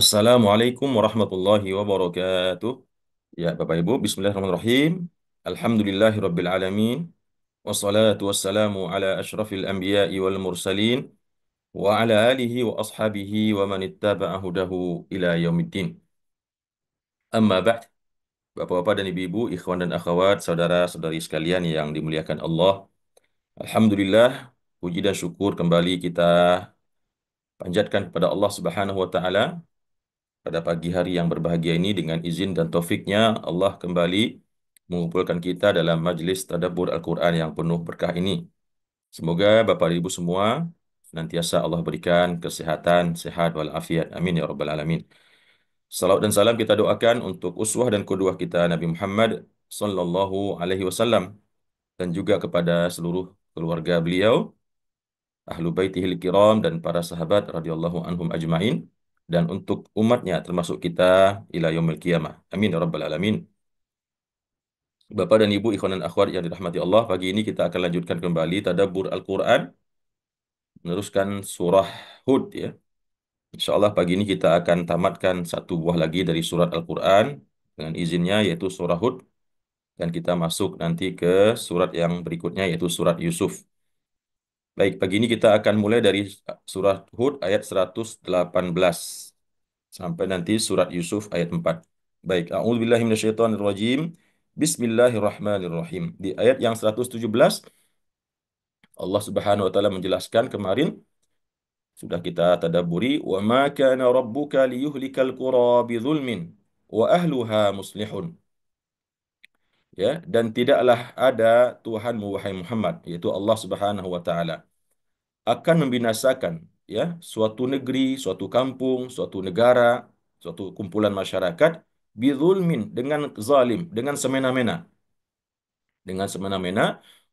Assalamualaikum warahmatullahi wabarakatuh. Ya, Bapak Ibu, bismillahirrahmanirrahim. Alhamdulillahirabbil alamin. Wassalatu wassalamu ala asyrafil anbiya'i wal mursalin wa ala alihi wa ashabihi wa man ittaba'a hudahu ila yaumiddin. Amma ba'd. Bapak-bapak dan ibu-ibu, ikhwan dan akhwat, saudara-saudari sekalian yang dimuliakan Allah. Alhamdulillah, puji dan syukur kembali kita panjatkan kepada Allah Subhanahu wa taala. Pada pagi hari yang berbahagia ini dengan izin dan taufiknya Allah kembali mengumpulkan kita dalam majlis tadabbur Al-Quran yang penuh berkah ini. Semoga Bapak Ibu semua senantiasa Allah berikan kesehatan, sehat walafiat. Amin ya rabbal alamin. Salawat dan salam kita doakan untuk uswah dan qudwah kita Nabi Muhammad sallallahu alaihi wasallam dan juga kepada seluruh keluarga beliau, ahlu baitihil kiram dan para sahabat radhiyallahu anhum ajmain dan untuk umatnya termasuk kita ila yaumil qiyamah. Amin ya rabbal alamin. Bapak dan Ibu ikhwan dan akhwat yang dirahmati Allah, pagi ini kita akan lanjutkan kembali tadabbur Al-Qur'an, meneruskan surah Hud ya. Insya Allah pagi ini kita akan tamatkan satu buah lagi dari surat Al-Qur'an dengan izinnya yaitu surah Hud dan kita masuk nanti ke surat yang berikutnya yaitu surat Yusuf. Baik, pagi ini kita akan mulai dari surat Hud ayat 118 sampai nanti surat Yusuf ayat 4. Baik, a'udzubillahi minasyaitonirrajim. Bismillahirrahmanirrahim. Di ayat yang 117 Allah Subhanahu wa taala menjelaskan kemarin sudah kita tadabburi wa ma kana rabbuka liyuhlikal qura bidzulmin wa ahluha muslihun. Ya, dan tidaklah ada Tuhanmu wahai Muhammad yaitu Allah Subhanahu wa taala akan membinasakan ya suatu negeri, suatu kampung, suatu negara, suatu kumpulan masyarakat bidzulmin dengan zalim, dengan semena-mena,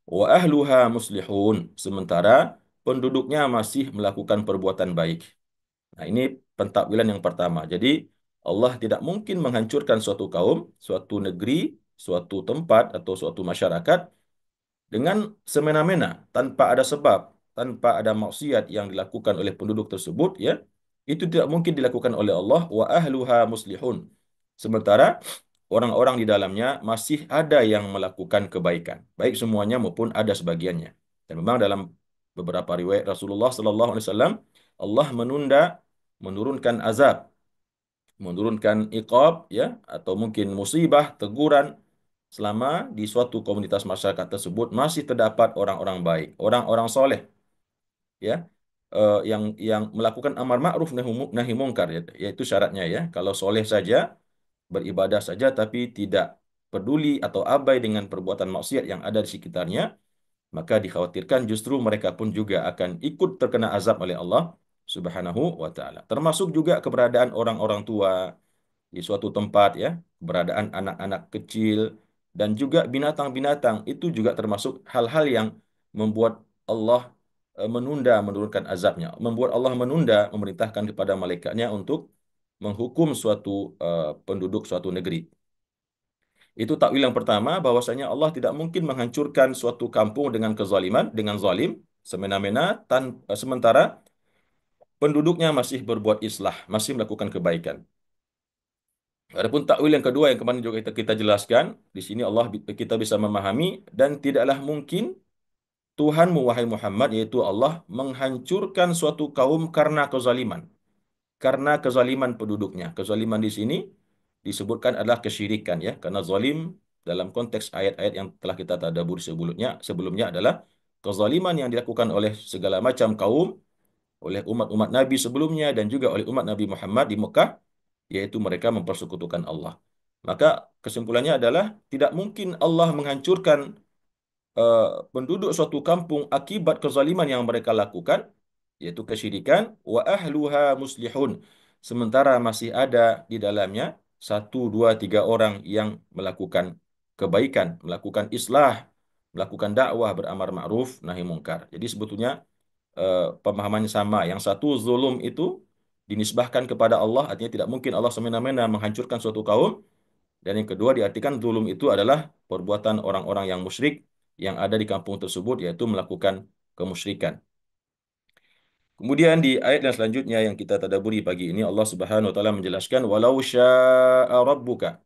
wa ahluha muslihun, sementara penduduknya masih melakukan perbuatan baik. Nah, ini pentakwilan yang pertama. Jadi Allah tidak mungkin menghancurkan suatu kaum, suatu negeri, suatu tempat atau suatu masyarakat dengan semena-mena, tanpa ada sebab, tanpa ada maksiat yang dilakukan oleh penduduk tersebut, ya, itu tidak mungkin dilakukan oleh Allah. Wa ahluha muslihun. Sementara orang-orang di dalamnya masih ada yang melakukan kebaikan, baik semuanya maupun ada sebagiannya. Dan memang dalam beberapa riwayat Rasulullah Sallallahu Alaihi Wasallam, Allah menunda menurunkan azab, menurunkan iqab, ya, atau mungkin musibah, teguran selama di suatu komunitas masyarakat tersebut masih terdapat orang-orang baik, orang-orang soleh, ya, yang melakukan amar ma'ruf nahi mungkar, ya, yaitu syaratnya ya. Kalau soleh saja, beribadah saja, tapi tidak peduli atau abai dengan perbuatan maksiat yang ada di sekitarnya, maka dikhawatirkan justru mereka pun juga akan ikut terkena azab oleh Allah Subhanahu wa taala. Termasuk juga keberadaan orang-orang tua di suatu tempat ya, keberadaan anak-anak kecil dan juga binatang-binatang itu juga termasuk hal-hal yang membuat Allah menunda menurunkan azabnya, membuat Allah menunda memerintahkan kepada malaikatnya untuk menghukum suatu penduduk suatu negeri. Itu takwil yang pertama bahwasanya Allah tidak mungkin menghancurkan suatu kampung dengan kezaliman, dengan zalim, semena-mena sementara penduduknya masih berbuat islah, masih melakukan kebaikan. Adapun takwil yang kedua yang kemarin juga kita jelaskan, di sini kita bisa memahami dan tidaklah mungkin Tuhanmu wahai Muhammad yaitu Allah menghancurkan suatu kaum karena kezaliman, karena kezaliman penduduknya. Kezaliman di sini disebutkan adalah kesyirikan ya, karena zalim dalam konteks ayat-ayat yang telah kita tadabbur sebelumnya adalah kezaliman yang dilakukan oleh segala macam kaum, oleh umat-umat Nabi sebelumnya dan juga oleh umat Nabi Muhammad di Mekah, yaitu mereka mempersekutukan Allah. Maka kesimpulannya adalah tidak mungkin Allah menghancurkan eh, penduduk suatu kampung akibat kezaliman yang mereka lakukan, yaitu kesyirikan, wa ahluha muslihun. Sementara masih ada di dalamnya satu, dua, tiga orang yang melakukan kebaikan, melakukan islah, melakukan dakwah beramar ma'ruf nahi mungkar. Jadi sebetulnya pemahamannya sama. Yang satu zulum itu dinisbahkan kepada Allah, artinya tidak mungkin Allah semena-mena menghancurkan suatu kaum. Dan yang kedua diartikan zulum itu adalah perbuatan orang-orang yang musyrik yang ada di kampung tersebut, yaitu melakukan kemusyrikan. Kemudian di ayat yang selanjutnya yang kita tadaburi pagi ini Allah Subhanahu wa taala menjelaskan walau syaa rabbuka,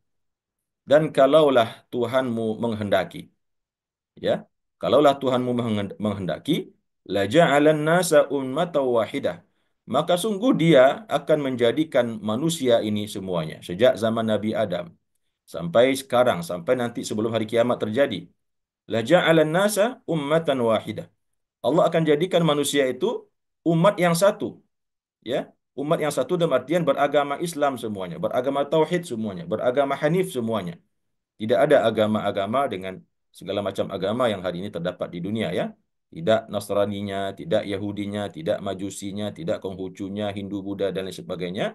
dan kalaulah Tuhanmu menghendaki, ya. Kalaulah Tuhanmu menghendaki, la ja'alan nasa ummatan wahidah. Maka sungguh dia akan menjadikan manusia ini semuanya sejak zaman Nabi Adam sampai sekarang, sampai nanti sebelum hari kiamat terjadi. La ja'alan nasa ummatan wahidah. Allah akan jadikan manusia itu umat yang satu, ya. Umat yang satu dalam artian beragama Islam semuanya, beragama tauhid semuanya, beragama Hanif semuanya. Tidak ada agama-agama dengan segala macam agama yang hari ini terdapat di dunia, ya. Tidak Nasraninya, tidak Yahudinya, tidak Majusinya, tidak Konghucunya, Hindu, Buddha dan lain sebagainya.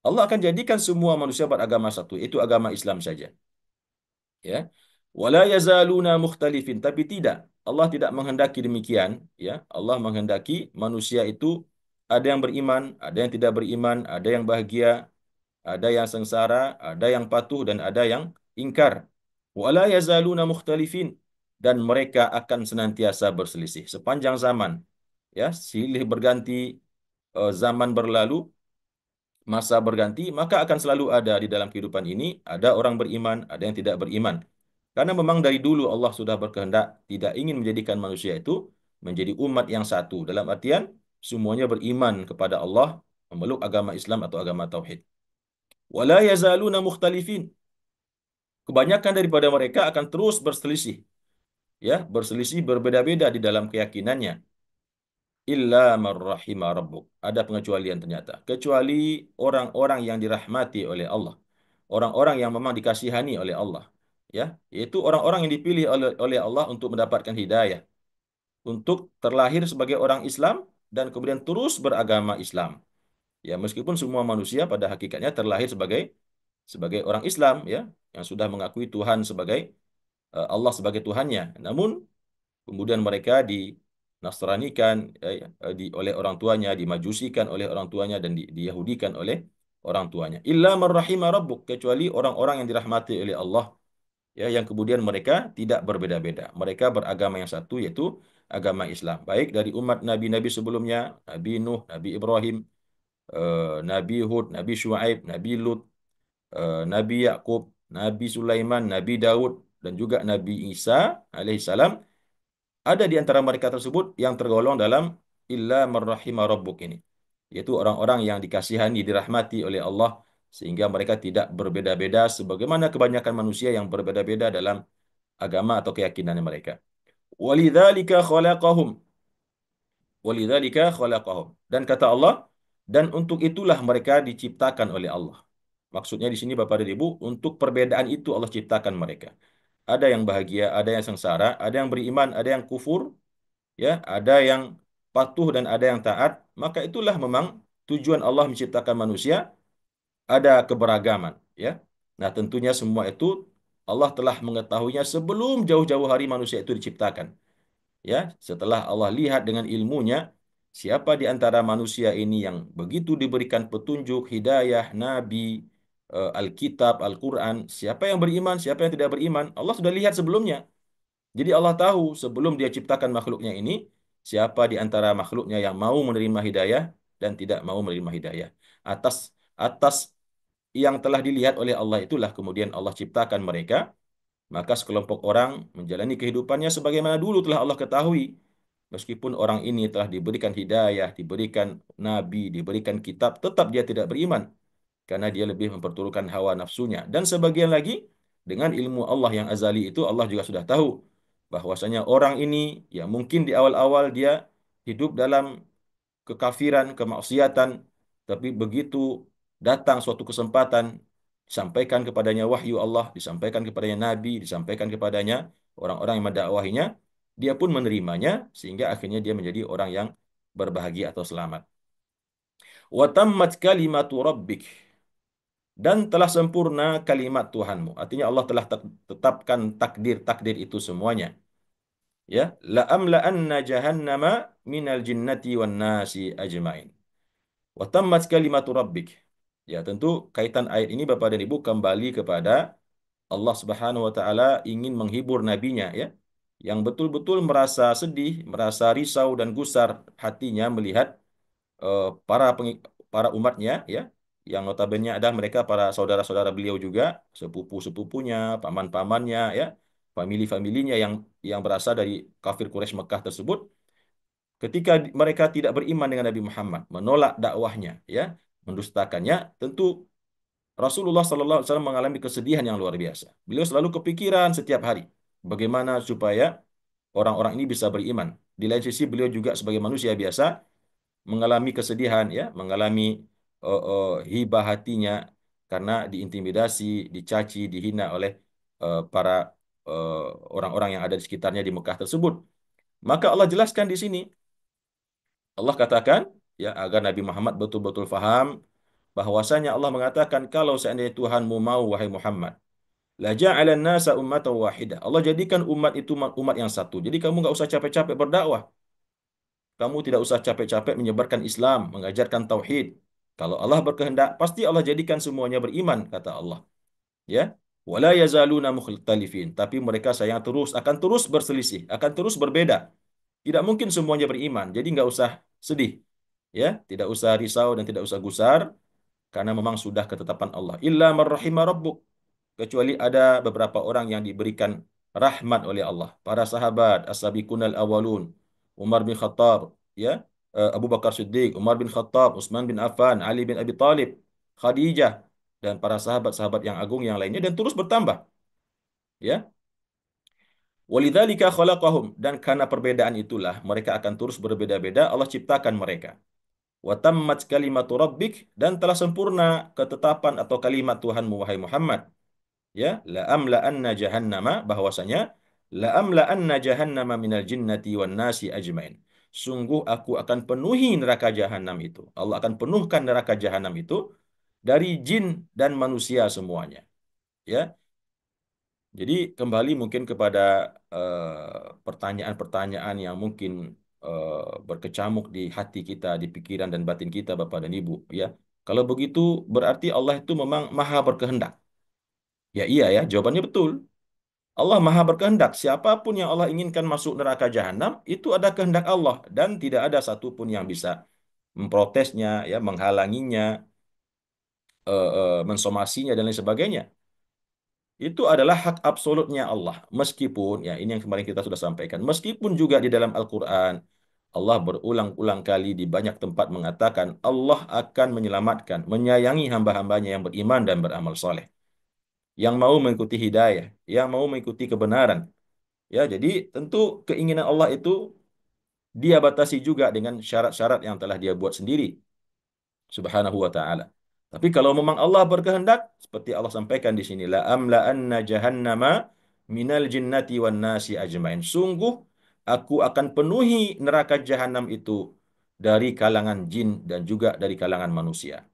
Allah akan jadikan semua manusia beragama satu, itu agama Islam saja, ya. Wala yazaluna mukhtalifin, tapi tidak, Allah tidak menghendaki demikian, ya. Allah menghendaki manusia itu ada yang beriman, ada yang tidak beriman, ada yang bahagia, ada yang sengsara, ada yang patuh dan ada yang ingkar. Wala yazaluna mukhtalifin, dan mereka akan senantiasa berselisih sepanjang zaman, ya. Silih berganti, zaman berlalu, masa berganti, maka akan selalu ada di dalam kehidupan ini ada orang beriman, ada yang tidak beriman. Karena memang dari dulu Allah sudah berkehendak tidak ingin menjadikan manusia itu menjadi umat yang satu. Dalam artian semuanya beriman kepada Allah, memeluk agama Islam atau agama tauhid. Wala yazaluna mukhtalifin. Kebanyakan daripada mereka akan terus berselisih, ya, berselisih berbeda-beda di dalam keyakinannya. Illa man rahima rabbuk. Ada pengecualian ternyata. Kecuali orang-orang yang dirahmati oleh Allah. Orang-orang yang memang dikasihani oleh Allah. Ya, yaitu orang-orang yang dipilih oleh Allah untuk mendapatkan hidayah, untuk terlahir sebagai orang Islam dan kemudian terus beragama Islam. Ya, meskipun semua manusia pada hakikatnya terlahir sebagai sebagai orang Islam, ya, yang sudah mengakui Tuhan sebagai Allah sebagai Tuhannya. Namun kemudian mereka dinasranikan, oleh orang tuanya, dimajusikan oleh orang tuanya dan diyahudikan oleh orang tuanya. Illa man rahima rabbuk, kecuali orang-orang yang dirahmati oleh Allah, ya, yang kemudian mereka tidak berbeda-beda. Mereka beragama yang satu, yaitu agama Islam. Baik dari umat nabi-nabi sebelumnya, Nabi Nuh, Nabi Ibrahim, Nabi Hud, Nabi Shu'aib, Nabi Lut, Nabi Yakub, Nabi Sulaiman, Nabi Daud, dan juga Nabi Isa alaihissalam. Ada di antara mereka tersebut yang tergolong dalam illa marrahima rabbuk ini, yaitu orang-orang yang dikasihani, dirahmati oleh Allah, sehingga mereka tidak berbeda-beda sebagaimana kebanyakan manusia yang berbeda-beda dalam agama atau keyakinan mereka. Walidzalika khalaqahum. Walidzalika khalaqahum. Dan kata Allah, dan untuk itulah mereka diciptakan oleh Allah. Maksudnya di sini Bapak dan Ibu, untuk perbedaan itu Allah ciptakan mereka. Ada yang bahagia, ada yang sengsara, ada yang beriman, ada yang kufur, ya, ada yang patuh dan ada yang taat. Maka itulah memang tujuan Allah menciptakan manusia, ada keberagaman, ya. Nah, tentunya semua itu Allah telah mengetahuinya sebelum jauh-jauh hari manusia itu diciptakan. Ya, setelah Allah lihat dengan ilmunya siapa di antara manusia ini yang begitu diberikan petunjuk, hidayah, nabi, Alkitab, Al-Quran, siapa yang beriman, siapa yang tidak beriman, Allah sudah lihat sebelumnya. Jadi Allah tahu sebelum dia ciptakan makhluknya ini, siapa di antara makhluknya yang mau menerima hidayah dan tidak mau menerima hidayah. Atas atas yang telah dilihat oleh Allah itulah kemudian Allah ciptakan mereka, maka sekelompok orang menjalani kehidupannya sebagaimana dulu telah Allah ketahui. Meskipun orang ini telah diberikan hidayah, diberikan nabi, diberikan kitab, tetap dia tidak beriman. Karena dia lebih memperturutkan hawa nafsunya. Dan sebagian lagi, dengan ilmu Allah yang azali itu, Allah juga sudah tahu bahwasanya orang ini, ya mungkin di awal-awal dia hidup dalam kekafiran, kemaksiatan, tapi begitu datang suatu kesempatan, disampaikan kepadanya wahyu Allah, disampaikan kepadanya nabi, disampaikan kepadanya orang-orang yang mendakwahinya, dia pun menerimanya sehingga akhirnya dia menjadi orang yang berbahagia atau selamat. Wa tammat kalimatu rabbik, dan telah sempurna kalimat Tuhanmu. Artinya Allah telah tetapkan takdir-takdir itu semuanya. Ya, la amla'anna jahannama minal jinnati wan nasi ajmain. Wa tammat kalimatu rabbik. Ya, tentu kaitan ayat ini Bapak dan Ibu kembali kepada Allah Subhanahu wa taala ingin menghibur nabinya, ya, yang betul-betul merasa sedih, merasa risau dan gusar hatinya melihat para para umatnya ya, yang notabene ada mereka para saudara-saudara beliau juga, sepupu-sepupunya, paman-pamannya ya, famili-familinya yang berasal dari kafir Quraisy Mekah tersebut, ketika mereka tidak beriman dengan Nabi Muhammad, menolak dakwahnya ya, mendustakannya, tentu Rasulullah SAW mengalami kesedihan yang luar biasa. Beliau selalu kepikiran setiap hari bagaimana supaya orang-orang ini bisa beriman. Di lain sisi beliau juga sebagai manusia biasa mengalami kesedihan ya, mengalami hibah hatinya karena diintimidasi, dicaci, dihina oleh para eh, orang-orang yang ada di sekitarnya di Mekah tersebut. Maka Allah jelaskan di sini, Allah katakan ya agar Nabi Muhammad betul-betul faham bahwasanya Allah mengatakan kalau seandainya Tuhanmu mau wahai Muhammad, la ja'alan nasa ummatan wahidah. Allah jadikan umat itu umat yang satu. Jadi kamu nggak usah capek-capek berdakwah. Kamu tidak usah capek-capek menyebarkan Islam, mengajarkan tauhid. Kalau Allah berkehendak, pasti Allah jadikan semuanya beriman, kata Allah. Ya, wala yazaluna mukhtalifin. Tapi mereka sayang akan terus berselisih, akan terus berbeda. Tidak mungkin semuanya beriman. Jadi nggak usah sedih. Ya, tidak usah risau dan tidak usah gusar karena memang sudah ketetapan Allah. Illa marrahima rabbuk. Kecuali ada beberapa orang yang diberikan rahmat oleh Allah. Para sahabat, as-sabiqunal awalun, Umar bin Khattab, ya, Abu Bakar Siddiq, Umar bin Khattab, Utsman bin Affan, Ali bin Abi Thalib, Khadijah, dan para sahabat-sahabat yang agung yang lainnya dan terus bertambah, ya. Walidzalika khalaqahum, dan karena perbedaan itulah mereka akan terus berbeda-beda, Allah ciptakan mereka. Wa tammat kalimatu rabbik, dan telah sempurna ketetapan atau kalimat Tuhanmu wahai Muhammad, ya, la amla anna jahannama, bahwasanya la amla anna jahannama minal jinnati wan nasi ajmain. Sungguh aku akan penuhi neraka jahanam itu. Allah akan penuhkan neraka jahanam itu dari jin dan manusia semuanya. Ya, jadi kembali mungkin kepada pertanyaan-pertanyaan yang mungkin berkecamuk di hati kita, di pikiran dan batin kita, Bapak dan Ibu. Ya, kalau begitu berarti Allah itu memang maha berkehendak. Ya iya ya, jawabannya betul. Allah maha berkehendak. Siapapun yang Allah inginkan masuk neraka jahanam, itu ada kehendak Allah. Dan tidak ada satupun yang bisa memprotesnya, ya, menghalanginya, mensomasinya, dan lain sebagainya. Itu adalah hak absolutnya Allah. Meskipun, ya ini yang kemarin kita sudah sampaikan, meskipun juga di dalam Al-Quran, Allah berulang-ulang kali di banyak tempat mengatakan, Allah akan menyelamatkan, menyayangi hamba-hambanya yang beriman dan beramal soleh. Yang mau mengikuti hidayah, yang mau mengikuti kebenaran. Ya, jadi tentu keinginan Allah itu dia batasi juga dengan syarat-syarat yang telah dia buat sendiri, subhanahu wa ta'ala. Tapi kalau memang Allah berkehendak, seperti Allah sampaikan di sini, la amla anna jahannama minal jinnati wan nasi ajmain. Sungguh aku akan penuhi neraka jahanam itu dari kalangan jin dan juga dari kalangan manusia.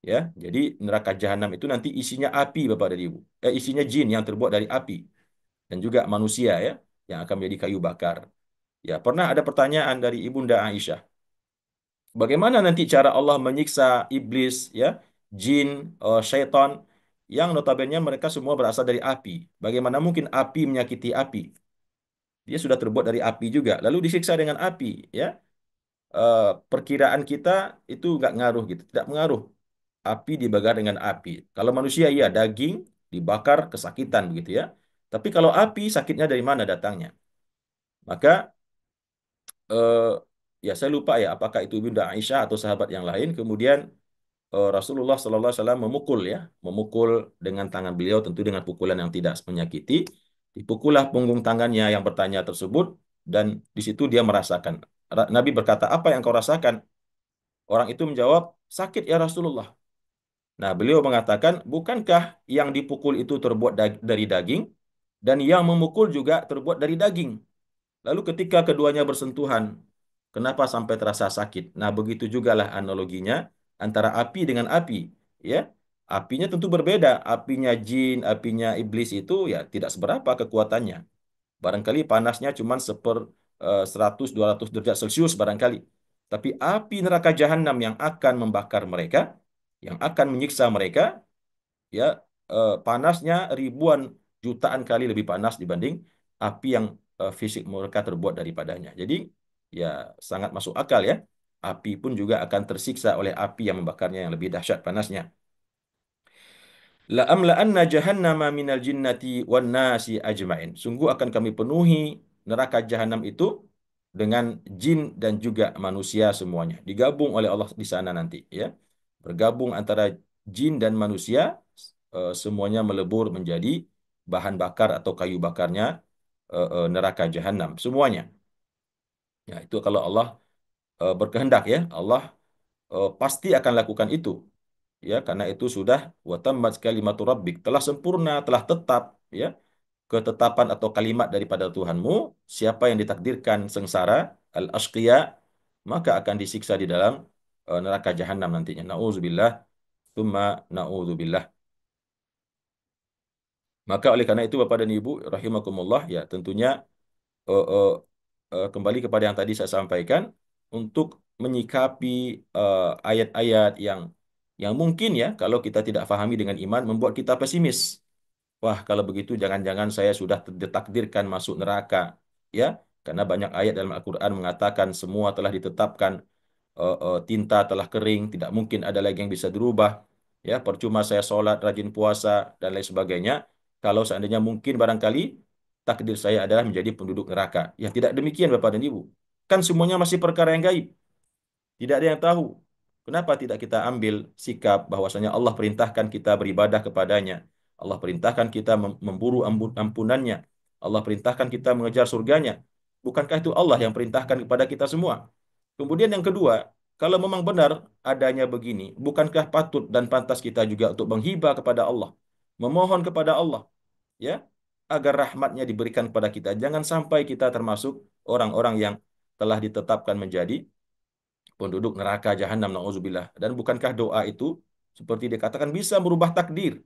Ya, jadi neraka jahanam itu nanti isinya api, Bapak dan Ibu. Isinya jin yang terbuat dari api dan juga manusia ya, yang akan menjadi kayu bakar. Ya, pernah ada pertanyaan dari Ibunda Aisyah. Bagaimana nanti cara Allah menyiksa iblis, ya, jin, syaitan, yang notabene mereka semua berasal dari api. Bagaimana mungkin api menyakiti api? Dia sudah terbuat dari api juga, lalu disiksa dengan api, ya. Perkiraan kita itu nggak ngaruh gitu, tidak mengaruh. Api dibakar dengan api. Kalau manusia, ya, daging dibakar kesakitan begitu ya. Tapi kalau api, sakitnya dari mana datangnya? Maka eh, ya saya lupa ya apakah itu Bunda Aisyah atau sahabat yang lain. Kemudian Rasulullah SAW memukul ya, memukul dengan tangan beliau, tentu dengan pukulan yang tidak menyakiti. Dipukullah punggung tangannya yang bertanya tersebut, dan di situ dia merasakan. Nabi berkata, apa yang kau rasakan? Orang itu menjawab, sakit ya Rasulullah. Nah, beliau mengatakan, bukankah yang dipukul itu terbuat dari daging, dan yang memukul juga terbuat dari daging? Lalu ketika keduanya bersentuhan, kenapa sampai terasa sakit? Nah, begitu jugalah analoginya antara api dengan api, ya. Apinya tentu berbeda. Apinya jin, apinya iblis itu ya tidak seberapa kekuatannya. Barangkali panasnya cuma 100-200 derajat Celcius barangkali. Tapi api neraka jahanam yang akan membakar mereka, yang akan menyiksa mereka, ya, panasnya ribuan jutaan kali lebih panas dibanding api yang fisik mereka terbuat daripadanya. Jadi ya sangat masuk akal ya. api pun juga akan tersiksa oleh api yang membakarnya yang lebih dahsyat panasnya. La amla'anna jahannama minal jinnati wan nasi ajmain. Sungguh akan kami penuhi neraka jahanam itu dengan jin dan juga manusia semuanya. Digabung oleh Allah di sana nanti, ya. Bergabung antara jin dan manusia, semuanya melebur menjadi bahan bakar atau kayu bakarnya neraka jahanam semuanya. Ya, itu kalau Allah berkehendak, ya. Allah pasti akan lakukan itu, ya, karena itu sudah wa tammat kalimatu rabbik, telah sempurna, telah tetap, ya, ketetapan atau kalimat daripada Tuhanmu. Siapa yang ditakdirkan sengsara, al-ashqiya, maka akan disiksa di dalam neraka jahanam nantinya. Nauzubillah, tsumma naudzubillah. Maka oleh karena itu Bapak dan Ibu rahimakumullah, ya, tentunya eh, eh, kembali kepada yang tadi saya sampaikan, untuk menyikapi ayat-ayat yang mungkin, ya, kalau kita tidak fahami dengan iman membuat kita pesimis. Wah, kalau begitu jangan-jangan saya sudah ditakdirkan masuk neraka, ya, karena banyak ayat dalam Al-Qur'an mengatakan semua telah ditetapkan, tinta telah kering, tidak mungkin ada lagi yang bisa dirubah. Ya, percuma saya sholat, rajin puasa, dan lain sebagainya. Kalau seandainya mungkin barangkali takdir saya adalah menjadi penduduk neraka. Ya, tidak demikian Bapak dan Ibu. Kan semuanya masih perkara yang gaib. Tidak ada yang tahu. Kenapa tidak kita ambil sikap bahwasanya Allah perintahkan kita beribadah kepadanya. Allah perintahkan kita memburu ampunannya. Allah perintahkan kita mengejar surganya. Bukankah itu Allah yang perintahkan kepada kita semua? Kemudian yang kedua, kalau memang benar adanya begini, bukankah patut dan pantas kita juga untuk menghibah kepada Allah, memohon kepada Allah, ya, agar rahmatnya diberikan kepada kita. Jangan sampai kita termasuk orang-orang yang telah ditetapkan menjadi penduduk neraka jahanam, nauzubillah. Dan bukankah doa itu seperti dikatakan bisa merubah takdir,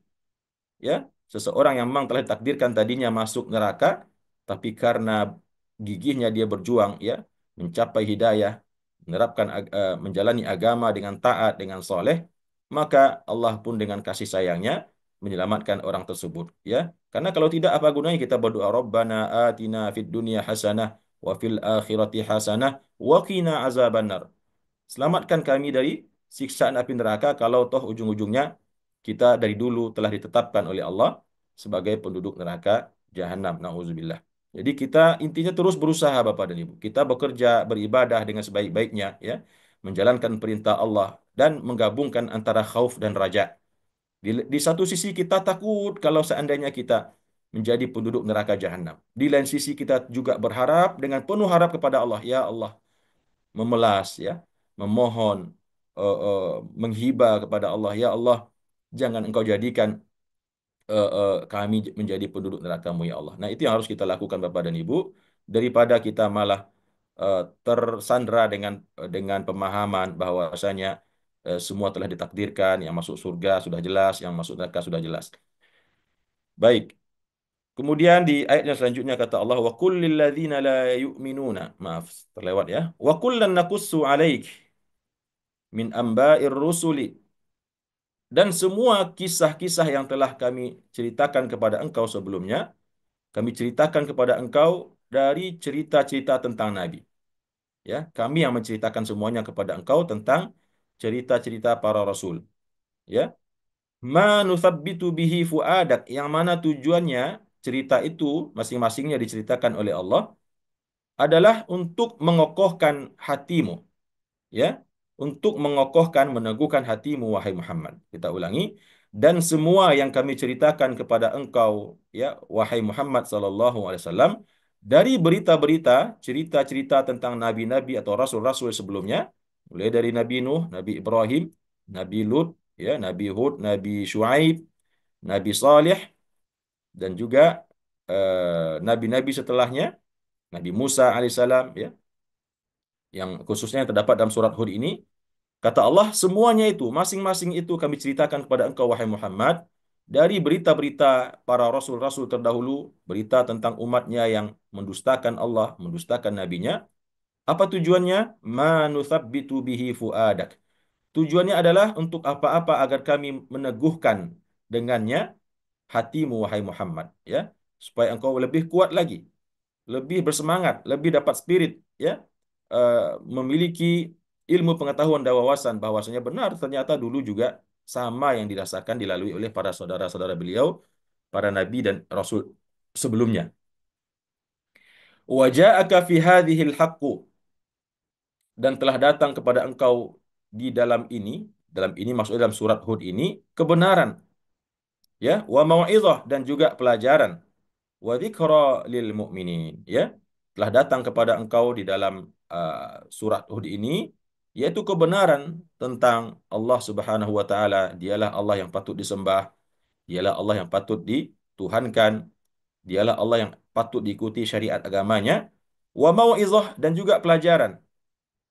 ya, seseorang yang memang telah ditakdirkan tadinya masuk neraka, tapi karena gigihnya dia berjuang, ya, mencapai hidayah, menjalani agama dengan taat, dengan soleh, maka Allah pun dengan kasih sayangnya menyelamatkan orang tersebut, ya. Karena kalau tidak, apa gunanya kita berdoa Rabbana atina fid dunya hasanah wa fil akhirati hasanah wa qina azabannar. Selamatkan kami dari siksaan api neraka, kalau toh ujung-ujungnya kita dari dulu telah ditetapkan oleh Allah sebagai penduduk neraka jahanam. Nauzubillah. Jadi kita intinya terus berusaha Bapak dan Ibu. Kita bekerja, beribadah dengan sebaik-baiknya, ya. Menjalankan perintah Allah dan menggabungkan antara khauf dan raja. Di satu sisi kita takut kalau seandainya kita menjadi penduduk neraka jahanam. Di lain sisi kita juga berharap dengan penuh harap kepada Allah, ya Allah, memelas, ya, memohon, eh, eh, menghibah kepada Allah, ya Allah, jangan engkau jadikan kami menjadi penduduk neraka-Mu, ya Allah. Nah, itu yang harus kita lakukan Bapak dan Ibu, daripada kita malah tersandra dengan pemahaman bahwasanya semua telah ditakdirkan, yang masuk surga sudah jelas, yang masuk neraka sudah jelas. Baik. Kemudian di ayat yang selanjutnya kata Allah, wa kullil ladzina la yu'minuna. Maaf, terlewat, ya. Wa kullan naqussu 'alaik min amba'ir rusuli, dan semua kisah-kisah yang telah kami ceritakan kepada engkau sebelumnya, kami ceritakan kepada engkau dari cerita-cerita tentang Nabi. Ya, kami yang menceritakan semuanya kepada engkau tentang cerita-cerita para rasul. Ya, ma nuthabbitu bihi fuadak, yang mana tujuannya cerita itu masing-masingnya diceritakan oleh Allah adalah untuk mengokohkan hatimu, ya, untuk mengokohkan, meneguhkan hatimu wahai Muhammad. Kita ulangi, dan semua yang kami ceritakan kepada engkau, ya, wahai Muhammad sallallahu alaihi wasallam, dari berita-berita, cerita-cerita tentang nabi-nabi atau rasul-rasul sebelumnya, mulai dari Nabi Nuh, Nabi Ibrahim, Nabi Lut, ya, Nabi Hud, Nabi Shu'aib, Nabi Saleh, dan juga nabi-nabi setelahnya, Nabi Musa alaihissalam, ya, yang khususnya yang terdapat dalam surat Hud ini. Kata Allah, semuanya itu, masing-masing itu kami ceritakan kepada engkau, wahai Muhammad, dari berita-berita para rasul-rasul terdahulu, berita tentang umatnya yang mendustakan Allah, mendustakan nabinya. Apa tujuannya? Ma nuthabbitu bihi fuadak. Tujuannya adalah untuk apa-apa agar kami meneguhkan dengannya hatimu, wahai Muhammad, ya, supaya engkau lebih kuat lagi, lebih bersemangat, lebih dapat spirit, ya, eh, memiliki ilmu pengetahuan dan wawasan bahwasanya benar ternyata dulu juga sama yang dirasakan dilalui oleh para saudara-saudara beliau, para nabi dan rasul sebelumnya. Wa ja'aka fi hadhil haqqu, dan telah datang kepada engkau di dalam ini maksudnya dalam surat Hud ini kebenaran, ya, wa mau'izah, dan juga pelajaran, wa dzikra lil mu'minin, ya, telah datang kepada engkau di dalam surat Hud ini yaitu kebenaran tentang Allah Subhanahu wa taala, dialah Allah yang patut disembah, dialah Allah yang patut dituhankan, dialah Allah yang patut diikuti syariat agamanya, wa mau'izah, dan juga pelajaran,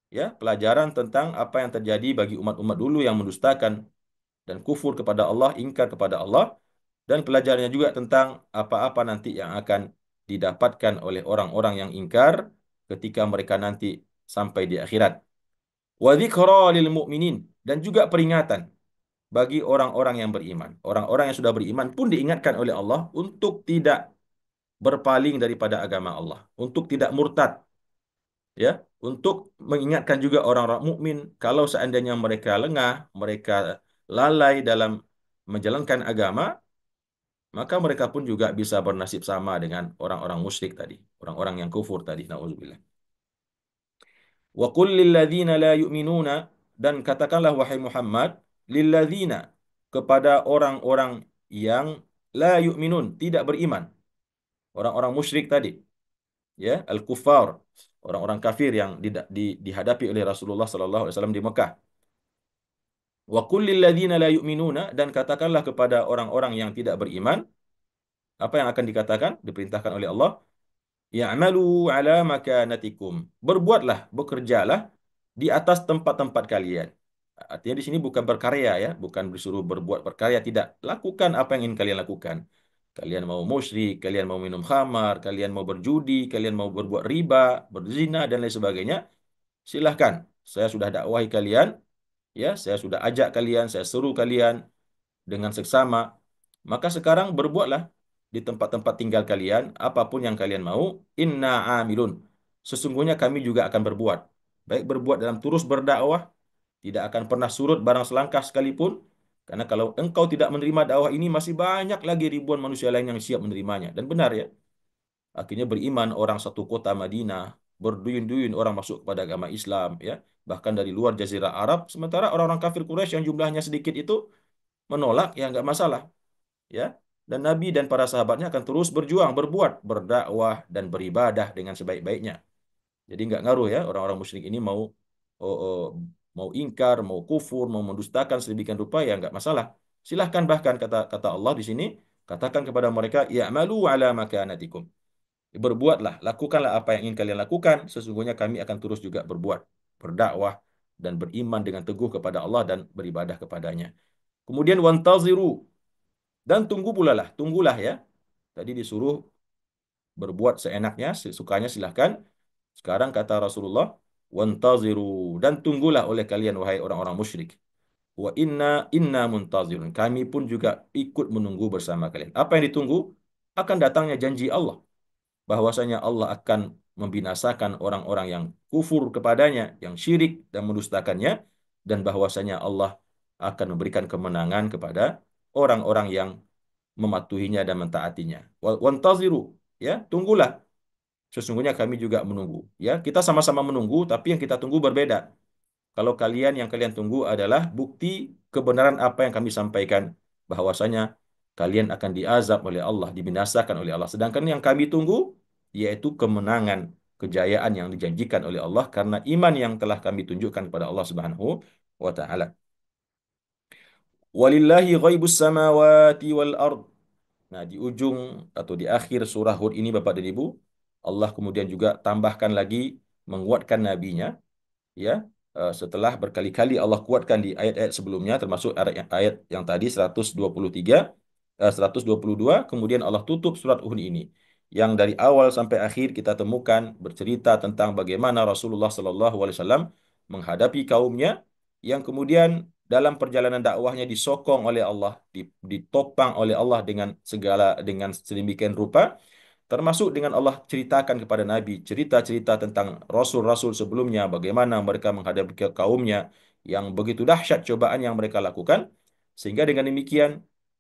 ya, pelajaran tentang apa yang terjadi bagi umat-umat dulu yang mendustakan dan kufur kepada Allah, ingkar kepada Allah, dan pelajarannya juga tentang apa-apa nanti yang akan didapatkan oleh orang-orang yang ingkar ketika mereka nanti sampai di akhirat. Wa dzikra lil mu'minin, dan juga peringatan bagi orang-orang yang beriman. Orang-orang yang sudah beriman pun diingatkan oleh Allah untuk tidak berpaling daripada agama Allah, untuk tidak murtad, ya, untuk mengingatkan juga orang-orang mukmin kalau seandainya mereka lengah, mereka lalai dalam menjalankan agama, maka mereka pun juga bisa bernasib sama dengan orang-orang musyrik tadi, orang-orang yang kufur tadi. Nauzubillah. Wa qul lilladzina la yu'minuna, dan katakanlah wahai Muhammad, lilladzina, kepada orang-orang yang la yu'minun, tidak beriman, orang-orang musyrik tadi, ya, al-kuffar, orang-orang kafir yang dihadapi oleh Rasulullah sallallahu alaihi wasallam di Mekah. Wa qul lilladzina la yu'minuna, dan katakanlah kepada orang-orang yang tidak beriman, apa yang akan dikatakan, diperintahkan oleh Allah, ya'malu ala makanatikum. Berbuatlah, bekerjalah di atas tempat-tempat kalian. Artinya di sini bukan berkarya, ya, bukan disuruh berbuat berkarya, tidak. Lakukan apa yang ingin kalian lakukan. Kalian mau musyrik, kalian mau minum khamar, kalian mau berjudi, kalian mau berbuat riba, berzina dan lain sebagainya, silahkan. Saya sudah dakwahi kalian, ya, saya sudah ajak kalian, saya seru kalian dengan seksama. Maka sekarang berbuatlah di tempat-tempat tinggal kalian, apapun yang kalian mau. Inna amilun. Sesungguhnya kami juga akan berbuat. Baik berbuat dalam terus berdakwah, tidak akan pernah surut barang selangkah sekalipun. Karena kalau engkau tidak menerima dakwah ini, masih banyak lagi ribuan manusia lain yang siap menerimanya. Dan benar, ya. Akhirnya beriman orang satu kota Madinah, berduyun-duyun orang masuk kepada agama Islam, ya. Bahkan dari luar Jazirah Arab, sementara orang-orang kafir Quraisy yang jumlahnya sedikit itu menolak, ya nggak masalah, ya. Dan Nabi dan para sahabatnya akan terus berjuang, berbuat, berdakwah dan beribadah dengan sebaik-baiknya. Jadi nggak ngaruh, ya, orang-orang musyrik ini mau oh, oh, mau ingkar, mau kufur, mau mendustakan sedemikian rupa, ya nggak masalah. Silahkan, bahkan kata kata Allah di sini, katakan kepada mereka, ya'malu ala makanatikum. Berbuatlah, lakukanlah apa yang ingin kalian lakukan. Sesungguhnya kami akan terus juga berbuat, berdakwah dan beriman dengan teguh kepada Allah dan beribadah kepadanya. Kemudian wantaziru, dan tunggu pula lah, tunggulah, ya. Tadi disuruh berbuat seenaknya, sesukanya silahkan. Sekarang kata Rasulullah, wantaziru, dan tunggulah oleh kalian wahai orang-orang musyrik. Wa inna muntazirun. Kami pun juga ikut menunggu bersama kalian. Apa yang ditunggu? Akan datangnya janji Allah, bahwasanya Allah akan membinasakan orang-orang yang kufur kepadanya, yang syirik dan mendustakannya, dan bahwasanya Allah akan memberikan kemenangan kepada orang-orang yang mematuhinya dan mentaatinya. Wantaziru, ya, tunggulah. Sesungguhnya kami juga menunggu. Ya, kita sama-sama menunggu, tapi yang kita tunggu berbeda. Kalau kalian, yang kalian tunggu adalah bukti kebenaran apa yang kami sampaikan, bahwasanya kalian akan diazab oleh Allah, dibinasakan oleh Allah. Sedangkan yang kami tunggu yaitu kemenangan, kejayaan yang dijanjikan oleh Allah karena iman yang telah kami tunjukkan kepada Allah Subhanahu wa taala. Walillahi ghaibus samawati wal ard. Nah, di ujung atau di akhir surah Hud ini, Bapak dan Ibu, Allah kemudian juga tambahkan lagi menguatkan nabinya, ya. Setelah berkali-kali Allah kuatkan di ayat-ayat sebelumnya, termasuk ayat yang tadi 123, 122, kemudian Allah tutup surat Hud ini yang dari awal sampai akhir kita temukan bercerita tentang bagaimana Rasulullah Shallallahu Alaihi Wasallam menghadapi kaumnya yang kemudian dalam perjalanan dakwahnya disokong oleh Allah, ditopang oleh Allah dengan segala, dengan sedemikian rupa, Termasuk dengan Allah ceritakan kepada Nabi cerita-cerita tentang rasul-rasul sebelumnya, bagaimana mereka menghadapi ke kaumnya yang begitu dahsyat cobaan yang mereka lakukan, sehingga dengan demikian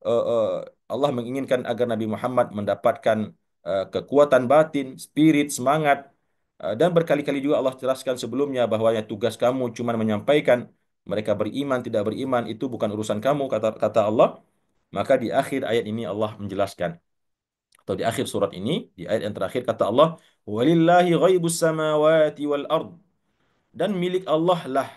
eh, eh, Allah menginginkan agar Nabi Muhammad mendapatkan kekuatan batin, spirit, semangat. Dan berkali-kali juga Allah jelaskan sebelumnya bahwa tugas kamu cuma menyampaikan, mereka beriman tidak beriman itu bukan urusan kamu, kata kata Allah. Maka di akhir ayat ini Allah menjelaskan, atau di akhir surat ini, di ayat yang terakhir kata Allah, "Walillahi ghaibus samawati wal ard." Dan milik Allah lah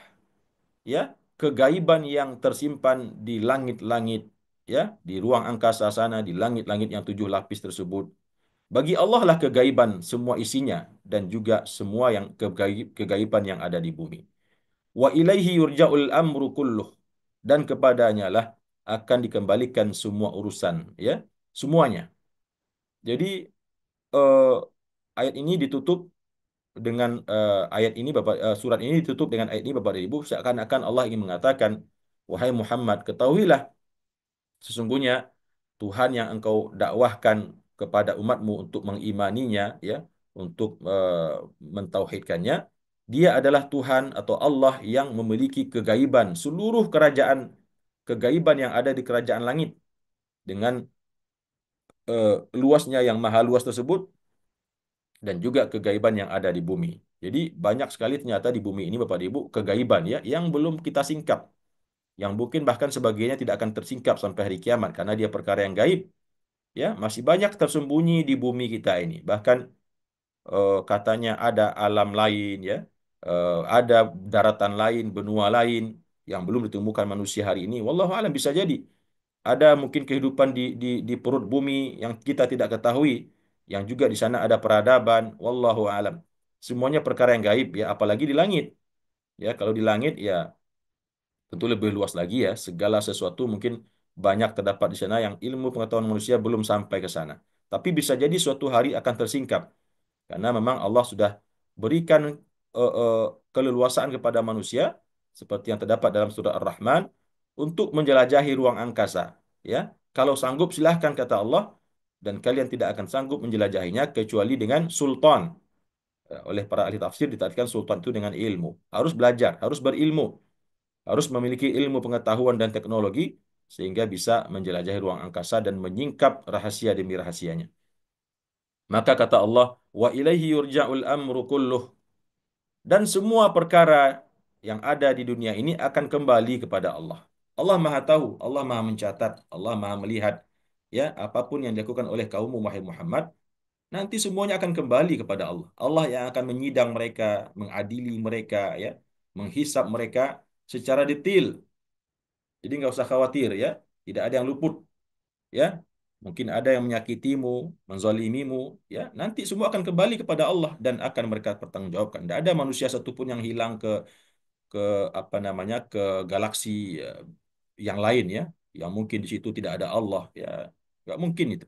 ya kegaiban yang tersimpan di langit-langit, ya, di ruang angkasa sana, di langit-langit yang tujuh lapis tersebut. Bagi Allah lah kegaiban semua isinya dan juga semua yang kegaiban yang ada di bumi. Wa ilaihi yurja'ul amru kulluh. Dan kepadanya lah akan dikembalikan semua urusan, ya, semuanya. Jadi eh, ayat ini ditutup dengan ayat ini Bapak, surat ini ditutup dengan ayat ini Bapak dan Ibu, seakan-akan Allah ingin mengatakan, wahai Muhammad, ketahuilah sesungguhnya Tuhan yang engkau dakwahkan kepada umatmu untuk mengimaninya, ya, untuk mentauhidkannya, dia adalah Tuhan atau Allah yang memiliki kegaiban seluruh kerajaan, kegaiban yang ada di kerajaan langit dengan luasnya yang maha luas tersebut, dan juga kegaiban yang ada di bumi. Jadi banyak sekali ternyata di bumi ini Bapak dan Ibu kegaiban, ya, yang belum kita singkap, yang mungkin bahkan sebagiannya tidak akan tersingkap sampai hari kiamat karena dia perkara yang gaib, ya, masih banyak tersembunyi di bumi kita ini. Bahkan katanya ada alam lain, ya, ada daratan lain, benua lain yang belum ditemukan manusia hari ini. Wallahu alam, bisa jadi ada mungkin kehidupan di perut bumi yang kita tidak ketahui, yang juga di sana ada peradaban. Wallahu alam. Semuanya perkara yang gaib, ya, apalagi di langit. Ya, kalau di langit ya tentu lebih luas lagi, ya. Segala sesuatu mungkin banyak terdapat di sana yang ilmu pengetahuan manusia belum sampai ke sana. Tapi bisa jadi suatu hari akan tersingkap karena memang Allah sudah berikan keleluasaan kepada manusia seperti yang terdapat dalam surah Ar-Rahman untuk menjelajahi ruang angkasa, ya. Kalau sanggup silahkan kata Allah, dan kalian tidak akan sanggup menjelajahinya kecuali dengan sultan. Oleh para ahli tafsir diartikan sultan itu dengan ilmu. Harus belajar, harus berilmu, harus memiliki ilmu pengetahuan dan teknologi sehingga bisa menjelajahi ruang angkasa dan menyingkap rahasia demi rahasianya. Maka kata Allah, wa ilaihi yurja'ul amru kulluh. Dan semua perkara yang ada di dunia ini akan kembali kepada Allah. Allah Maha tahu, Allah Maha mencatat, Allah Maha melihat. Ya, apapun yang dilakukan oleh kaummu wahai Muhammad, nanti semuanya akan kembali kepada Allah. Allah yang akan menyidang mereka, mengadili mereka, ya, menghisap mereka secara detail. Jadi nggak usah khawatir, ya. Tidak ada yang luput, ya. Mungkin ada yang menyakitimu, menzalimimu, ya. Nanti semua akan kembali kepada Allah dan akan mereka pertanggungjawabkan. Tidak ada manusia satupun yang hilang ke apa namanya ke galaksi yang lain, ya. Yang mungkin di situ tidak ada Allah, ya. Nggak mungkin itu.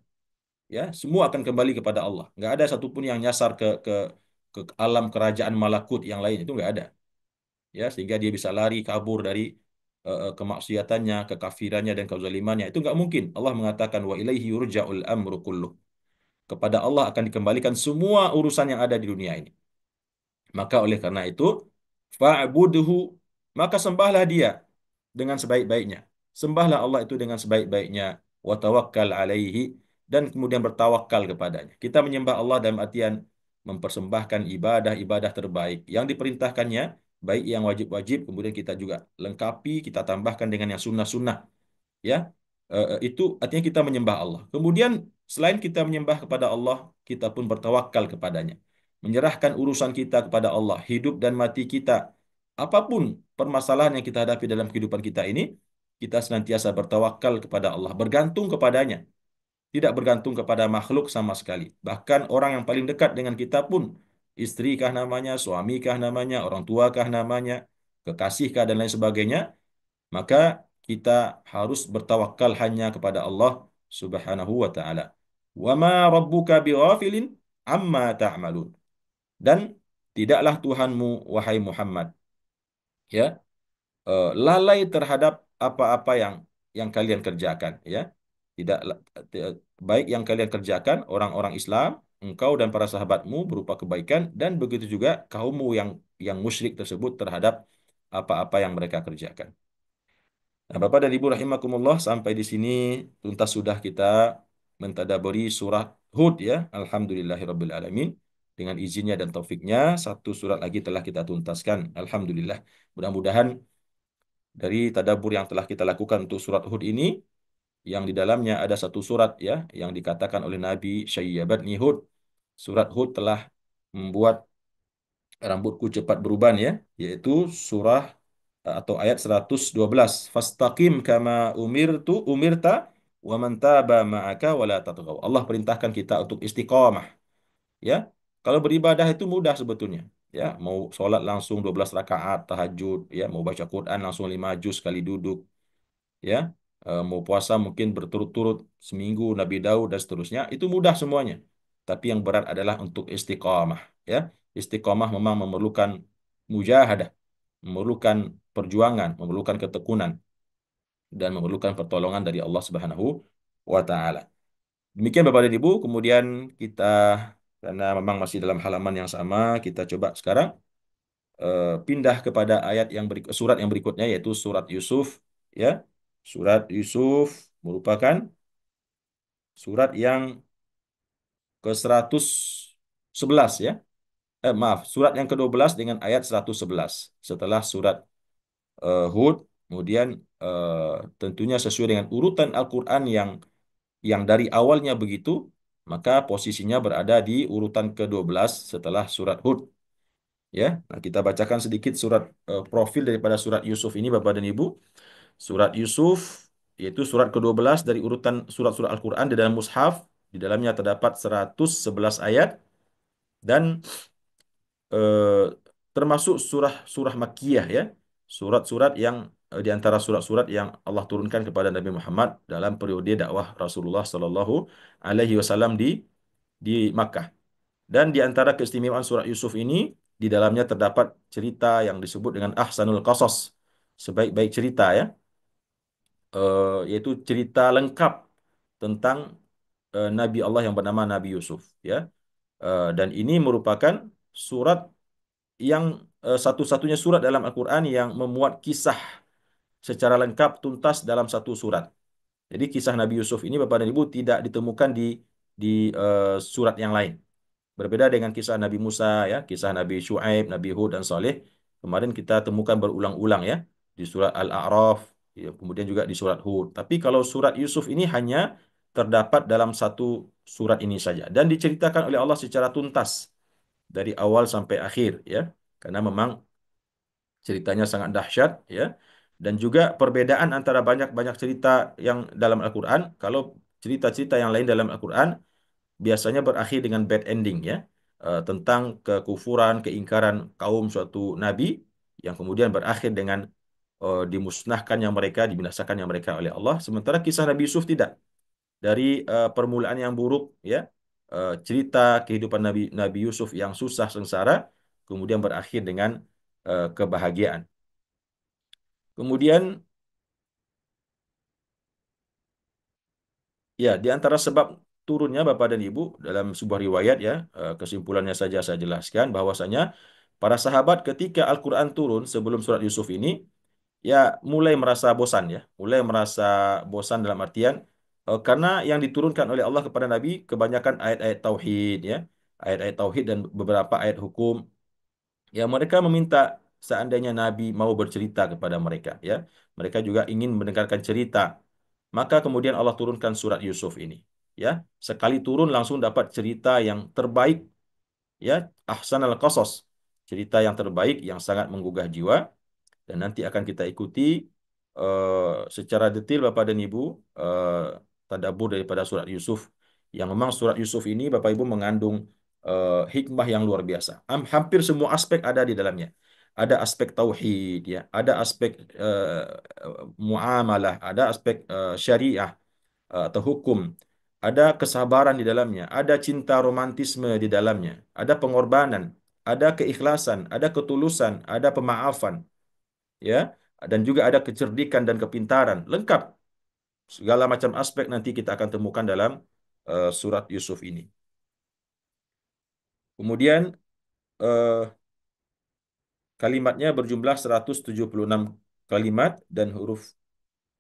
Ya, semua akan kembali kepada Allah. Nggak ada satupun yang nyasar ke alam kerajaan malakut yang lain, itu nggak ada. Ya, sehingga dia bisa lari kabur dari kemaksiatannya, kekafirannya dan kezalimannya. Itu nggak mungkin. Allah mengatakan wa ilaihi yurja'ul amru kulluh. Kepada Allah akan dikembalikan semua urusan yang ada di dunia ini. Maka oleh karena itu, fa'budhu, maka sembahlah dia dengan sebaik-baiknya. Sembahlah Allah itu dengan sebaik-baiknya. Wa tawakkal alaihi, dan kemudian bertawakal kepadanya. Kita menyembah Allah dalam artian mempersembahkan ibadah-ibadah terbaik yang diperintahkannya, baik yang wajib-wajib, kemudian kita juga lengkapi, kita tambahkan dengan yang sunnah-sunnah, ya. Itu artinya kita menyembah Allah. Kemudian selain kita menyembah kepada Allah, kita pun bertawakal kepadanya, menyerahkan urusan kita kepada Allah, hidup dan mati kita, apapun permasalahan yang kita hadapi dalam kehidupan kita ini, kita senantiasa bertawakal kepada Allah, bergantung kepadanya, tidak bergantung kepada makhluk sama sekali. Bahkan orang yang paling dekat dengan kita pun, istri kah namanya, suami kah namanya, orang tua kah namanya, kekasih kah dan lain sebagainya, maka kita harus bertawakal hanya kepada Allah Subhanahu wa taala. Wa ma rabbuka bighafilin amma ta'malun. Dan tidaklah Tuhanmu wahai Muhammad, ya, lalai terhadap apa-apa yang kalian kerjakan, ya. Tidak baik yang kalian kerjakan orang-orang Islam engkau dan para sahabatmu berupa kebaikan dan begitu juga kaummu yang musyrik tersebut terhadap apa-apa yang mereka kerjakan. Nah, Bapak dan Ibu rahimakumullah, sampai di sini tuntas sudah kita mentadaburi surah Hud ya. Alhamdulillahirabbil alamin. Dengan izinnya dan taufiknya, satu surat lagi telah kita tuntaskan. Alhamdulillah. Mudah-mudahan dari tadabur yang telah kita lakukan untuk surat Hud ini, yang di dalamnya ada satu surat ya, yang dikatakan oleh Nabi Syayyabatni Hud. Surat Hud telah membuat rambutku cepat beruban ya, yaitu surah atau ayat 112. Fastaqim kama umirta wa man taba ma'aka wa la tatghaw. Allah perintahkan kita untuk istiqamah ya. Kalau beribadah itu mudah sebetulnya. Ya, mau sholat langsung 12 rakaat tahajud, ya, mau baca Quran langsung 5 juz sekali duduk, ya. Mau puasa mungkin berturut-turut seminggu Nabi Daud dan seterusnya, itu mudah semuanya. Tapi yang berat adalah untuk istiqamah, ya. Istiqamah memang memerlukan mujahadah, memerlukan perjuangan, memerlukan ketekunan dan memerlukan pertolongan dari Allah Subhanahu wa taala. Demikian Bapak dan Ibu, kemudian kita karena memang masih dalam halaman yang sama, kita coba sekarang pindah kepada surat yang berikutnya yaitu surat Yusuf ya. Surat Yusuf merupakan surat yang ke-111 ya. Maaf, surat yang ke-12 dengan ayat 111. Setelah surat Hud, kemudian tentunya sesuai dengan urutan Al-Qur'an yang dari awalnya begitu, maka posisinya berada di urutan ke-12 setelah surat Hud. Ya, nah, kita bacakan sedikit surat profil daripada surat Yusuf ini Bapak dan Ibu. Surat Yusuf yaitu surat ke-12 dari urutan surat-surat Al-Qur'an di dalam mushaf. Di dalamnya terdapat 111 ayat dan eh, termasuk surah-surah Makkiyah ya. Surat-surat yang di antara surat-surat yang Allah turunkan kepada Nabi Muhammad dalam periode dakwah Rasulullah Shallallahu alaihi wasallam di Makkah. Dan di antara keistimewaan surat Yusuf ini, di dalamnya terdapat cerita yang disebut dengan Ahsanul Qasas, sebaik-baik cerita ya, yaitu cerita lengkap tentang Nabi Allah yang bernama Nabi Yusuf ya. Dan ini merupakan surat yang satu-satunya surat dalam Al-Quran yang memuat kisah secara lengkap tuntas dalam satu surat. Jadi kisah Nabi Yusuf ini Bapak dan Ibu tidak ditemukan di surat yang lain. Berbeda dengan kisah Nabi Musa ya, kisah Nabi Syuaib, Nabi Hud dan Saleh. Kemarin kita temukan berulang-ulang ya di surat Al-A'raf, ya, kemudian juga di surat Hud. Tapi kalau surat Yusuf ini hanya terdapat dalam satu surat ini saja dan diceritakan oleh Allah secara tuntas dari awal sampai akhir ya. Karena memang ceritanya sangat dahsyat ya. Dan juga perbedaan antara banyak-banyak cerita yang dalam Al-Qur'an, kalau cerita-cerita yang lain dalam Al-Qur'an biasanya berakhir dengan bad ending ya. Tentang kekufuran, keingkaran kaum suatu nabi yang kemudian berakhir dengan dimusnahkannya mereka, dibinasakannya mereka oleh Allah. Sementara kisah Nabi Yusuf tidak. Dari permulaan yang buruk ya, cerita kehidupan Nabi Yusuf yang susah sengsara kemudian berakhir dengan kebahagiaan. Kemudian ya, di antara sebab turunnya Bapak dan Ibu dalam sebuah riwayat ya, kesimpulannya saja saya jelaskan bahwasanya para sahabat ketika Al-Quran turun sebelum surat Yusuf ini ya mulai merasa bosan ya, mulai merasa bosan dalam artian karena yang diturunkan oleh Allah kepada Nabi kebanyakan ayat-ayat tauhid ya, ayat-ayat tauhid dan beberapa ayat hukum. Ya, mereka meminta seandainya Nabi mau bercerita kepada mereka, ya. Mereka juga ingin mendengarkan cerita. Maka kemudian Allah turunkan surat Yusuf ini, ya. Sekali turun langsung dapat cerita yang terbaik, ya, ahsan al-qasas. Cerita yang terbaik yang sangat menggugah jiwa dan nanti akan kita ikuti secara detail Bapak dan Ibu eh, tadabbur daripada surat Yusuf yang memang surat Yusuf ini Bapak Ibu mengandung hikmah yang luar biasa. Hampir semua aspek ada di dalamnya. Ada aspek tauhid ya, ada aspek muamalah, ada aspek syariah atau hukum. Ada kesabaran di dalamnya, ada cinta romantisme di dalamnya, ada pengorbanan, ada keikhlasan, ada ketulusan, ada pemaafan ya, dan juga ada kecerdikan dan kepintaran, lengkap segala macam aspek nanti kita akan temukan dalam surat Yusuf ini. Kemudian eh, kalimatnya berjumlah 176 kalimat dan huruf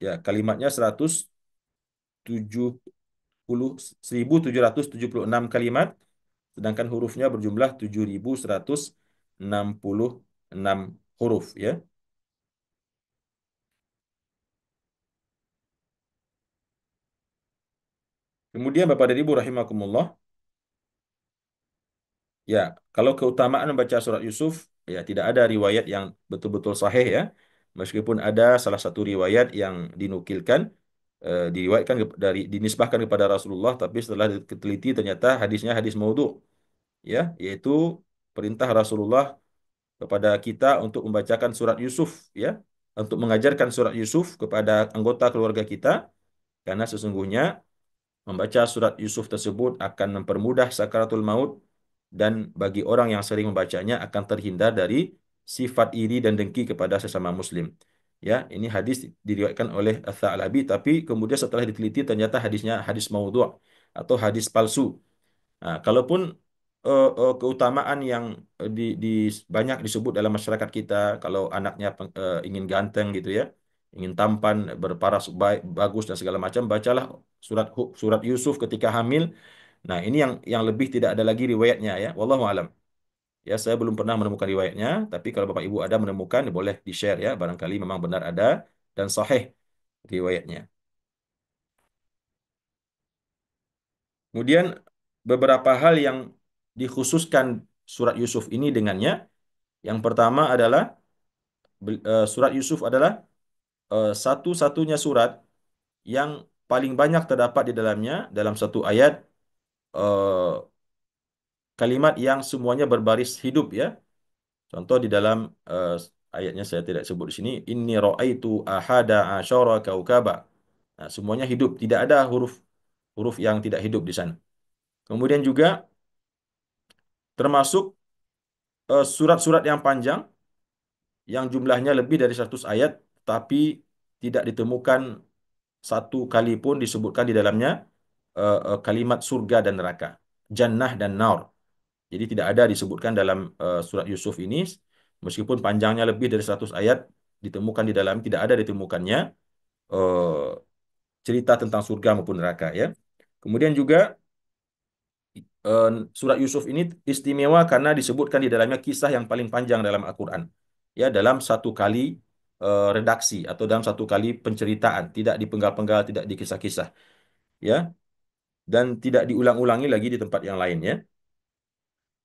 ya kalimatnya 1776 kalimat, sedangkan hurufnya berjumlah 7166 huruf ya. Kemudian Bapak dan Ibu rahimakumullah, ya, kalau keutamaan membaca surat Yusuf, ya tidak ada riwayat yang betul-betul sahih ya. Meskipun ada salah satu riwayat yang dinukilkan, diriwayatkan dari dinisbahkan kepada Rasulullah, tapi setelah diteliti ternyata hadisnya hadis maudhu, ya, yaitu perintah Rasulullah kepada kita untuk membacakan surat Yusuf, ya, untuk mengajarkan surat Yusuf kepada anggota keluarga kita, karena sesungguhnya membaca surat Yusuf tersebut akan mempermudah sakaratul maut dan bagi orang yang sering membacanya akan terhindar dari sifat iri dan dengki kepada sesama muslim. Ya, ini hadis diriwayatkan oleh Ats-Tsa'labi, tapi kemudian setelah diteliti ternyata hadisnya hadis maudhu' atau hadis palsu. Nah, kalaupun keutamaan yang banyak disebut dalam masyarakat kita, kalau anaknya ingin ganteng gitu ya, ingin tampan, berparas baik, bagus dan segala macam, bacalah surat Yusuf ketika hamil. Nah, ini yang lebih tidak ada lagi riwayatnya ya. Wallahu alam. Ya, saya belum pernah menemukan riwayatnya, tapi kalau Bapak Ibu ada menemukan, boleh di-share ya. Barangkali memang benar ada dan sahih riwayatnya. Kemudian beberapa hal yang dikhususkan surat Yusuf ini dengannya. Yang pertama adalah surat Yusuf adalah satu-satunya surat yang paling banyak terdapat di dalamnya dalam satu ayat eh, kalimat yang semuanya berbaris hidup ya. Contoh di dalam eh, ayatnya saya tidak sebut di sini. Inni ra'aitu ahada asyara kaukaba. Nah, semuanya hidup, tidak ada huruf huruf yang tidak hidup di sana. Kemudian juga termasuk surat-surat yang panjang yang jumlahnya lebih dari 100 ayat, tapi tidak ditemukan satu kali pun disebutkan di dalamnya kalimat surga dan neraka, jannah dan naur. Jadi tidak ada disebutkan dalam surat Yusuf ini, meskipun panjangnya lebih dari 100 ayat, ditemukan di dalam, tidak ada ditemukannya eh, cerita tentang surga maupun neraka ya. Kemudian juga eh, surat Yusuf ini istimewa karena disebutkan di dalamnya kisah yang paling panjang dalam Al-Quran. Ya, dalam satu kali redaksi atau dalam satu kali penceritaan, tidak dipenggal-penggal, tidak dikisah-kisah, ya, dan tidak diulang-ulangi lagi di tempat yang lain, ya.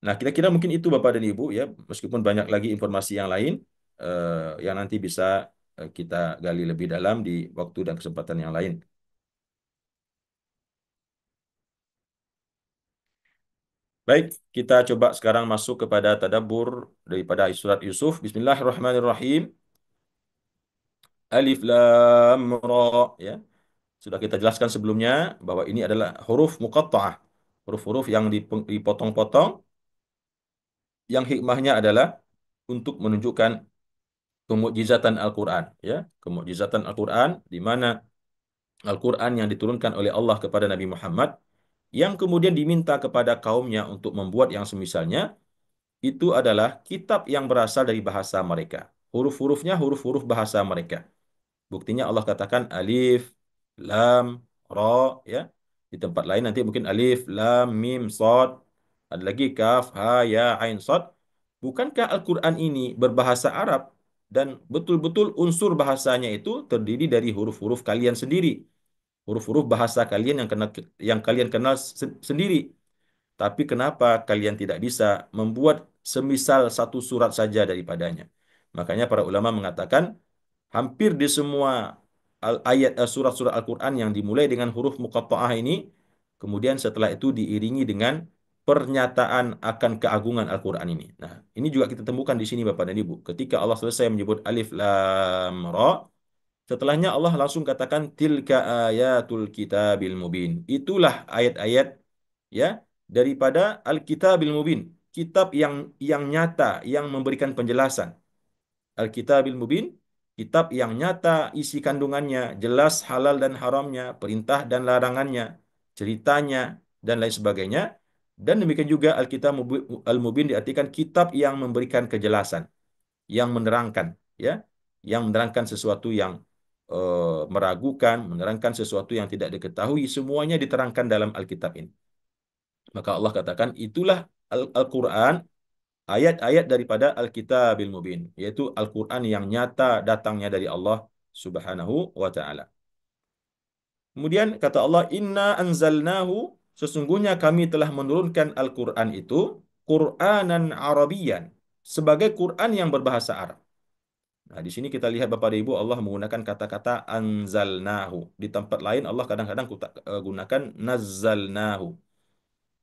Nah, kira-kira mungkin itu Bapak dan Ibu, ya, meskipun banyak lagi informasi yang lain yang nanti bisa kita gali lebih dalam di waktu dan kesempatan yang lain. Baik, kita coba sekarang masuk kepada tadabbur daripada surat Yusuf. Bismillahirrahmanirrahim. Alif Lam Ra, ya. Sudah kita jelaskan sebelumnya bahwa ini adalah huruf muqatta'ah. Huruf-huruf yang dipotong-potong yang hikmahnya adalah untuk menunjukkan kemukjizatan Al-Qur'an, ya. Kemukjizatan Al-Qur'an di mana Al-Qur'an yang diturunkan oleh Allah kepada Nabi Muhammad yang kemudian diminta kepada kaumnya untuk membuat yang semisalnya itu adalah kitab yang berasal dari bahasa mereka. Huruf-hurufnya huruf-huruf bahasa mereka. Buktinya Allah katakan alif, lam, ro, ya. Di tempat lain nanti mungkin alif, lam, mim, sod. Ada lagi kaf, ha, ya, ain, sod. Bukankah Al-Quran ini berbahasa Arab dan betul-betul unsur bahasanya itu terdiri dari huruf-huruf kalian sendiri. Huruf-huruf bahasa kalian yang kalian kenal sendiri. Tapi kenapa kalian tidak bisa membuat semisal satu surat saja daripadanya? Makanya para ulama mengatakan hampir di semua ayat surat-surat Al-Quran yang dimulai dengan huruf muqatta'ah ini, kemudian setelah itu diiringi dengan pernyataan akan keagungan Al-Quran ini. Nah, ini juga kita temukan di sini Bapak dan Ibu. Ketika Allah selesai menyebut alif lam ra, setelahnya Allah langsung katakan tilka ayatul kitabil mubin. Itulah ayat-ayat ya daripada Al-Kitabil Mubin, kitab yang nyata, yang memberikan penjelasan. Al-Kitabil Mubin, kitab yang nyata isi kandungannya, jelas halal dan haramnya, perintah dan larangannya, ceritanya, dan lain sebagainya. Dan demikian juga Alkitab Al-Mubin diartikan kitab yang memberikan kejelasan, yang menerangkan, ya, yang menerangkan sesuatu yang meragukan, menerangkan sesuatu yang tidak diketahui, semuanya diterangkan dalam Alkitab ini. Maka Allah katakan itulah Al-Quran, ayat-ayat daripada Al-Kitabil Mubin, yaitu Al-Quran yang nyata datangnya dari Allah Subhanahu wa Ta'ala. Kemudian kata Allah, Inna anzalnahu, sesungguhnya kami telah menurunkan Al-Quran itu, Qur'anan Arabian, sebagai Quran yang berbahasa Arab. Nah, di sini kita lihat Bapak dan Ibu, Allah menggunakan kata-kata anzalnahu. Di tempat lain Allah kadang-kadang gunakan nazzalnahu.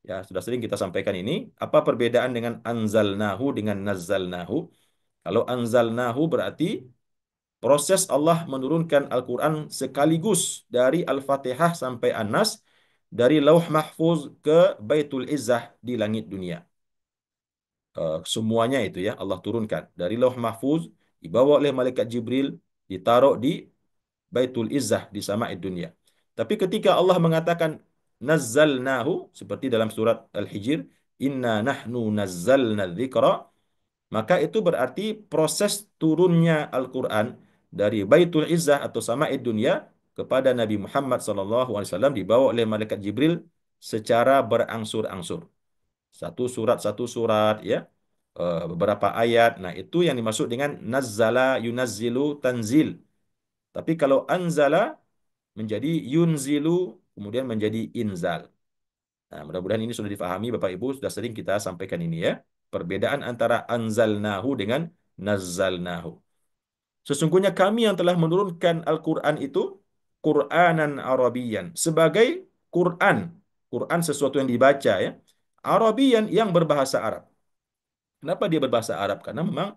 Ya, sudah sering kita sampaikan ini. Apa perbedaan dengan anzalnahu dengan nazzalnahu? Kalau anzalnahu berarti proses Allah menurunkan Al-Quran sekaligus dari Al-Fatihah sampai An-Nas, dari Lauh Mahfuz ke Baitul Izzah di langit dunia. Semuanya itu ya Allah turunkan. Dari Lauh Mahfuz, dibawa oleh Malaikat Jibril, ditaruh di Baitul Izzah di Sama'id dunia. Tapi ketika Allah mengatakan nazzalnahu, seperti dalam surat Al-Hijr, Inna nahnu nazzalna dzikra, maka itu berarti proses turunnya Al-Quran dari Baitul Izzah atau Sama'id dunia kepada Nabi Muhammad SAW dibawa oleh Malaikat Jibril secara berangsur-angsur. Satu surat, ya, beberapa ayat. Nah, itu yang dimaksud dengan nazzala yunazzilu tanzil. Tapi kalau anzala menjadi yunzilu, kemudian menjadi inzal. Nah, mudah-mudahan ini sudah difahami Bapak Ibu, sudah sering kita sampaikan ini ya. Perbedaan antara anzalnahu dengan nazzalnahu. Sesungguhnya kami yang telah menurunkan Al-Quran itu Qur'anan Arabian sebagai Quran. Quran sesuatu yang dibaca ya. Arabian yang berbahasa Arab. Kenapa dia berbahasa Arab? Karena memang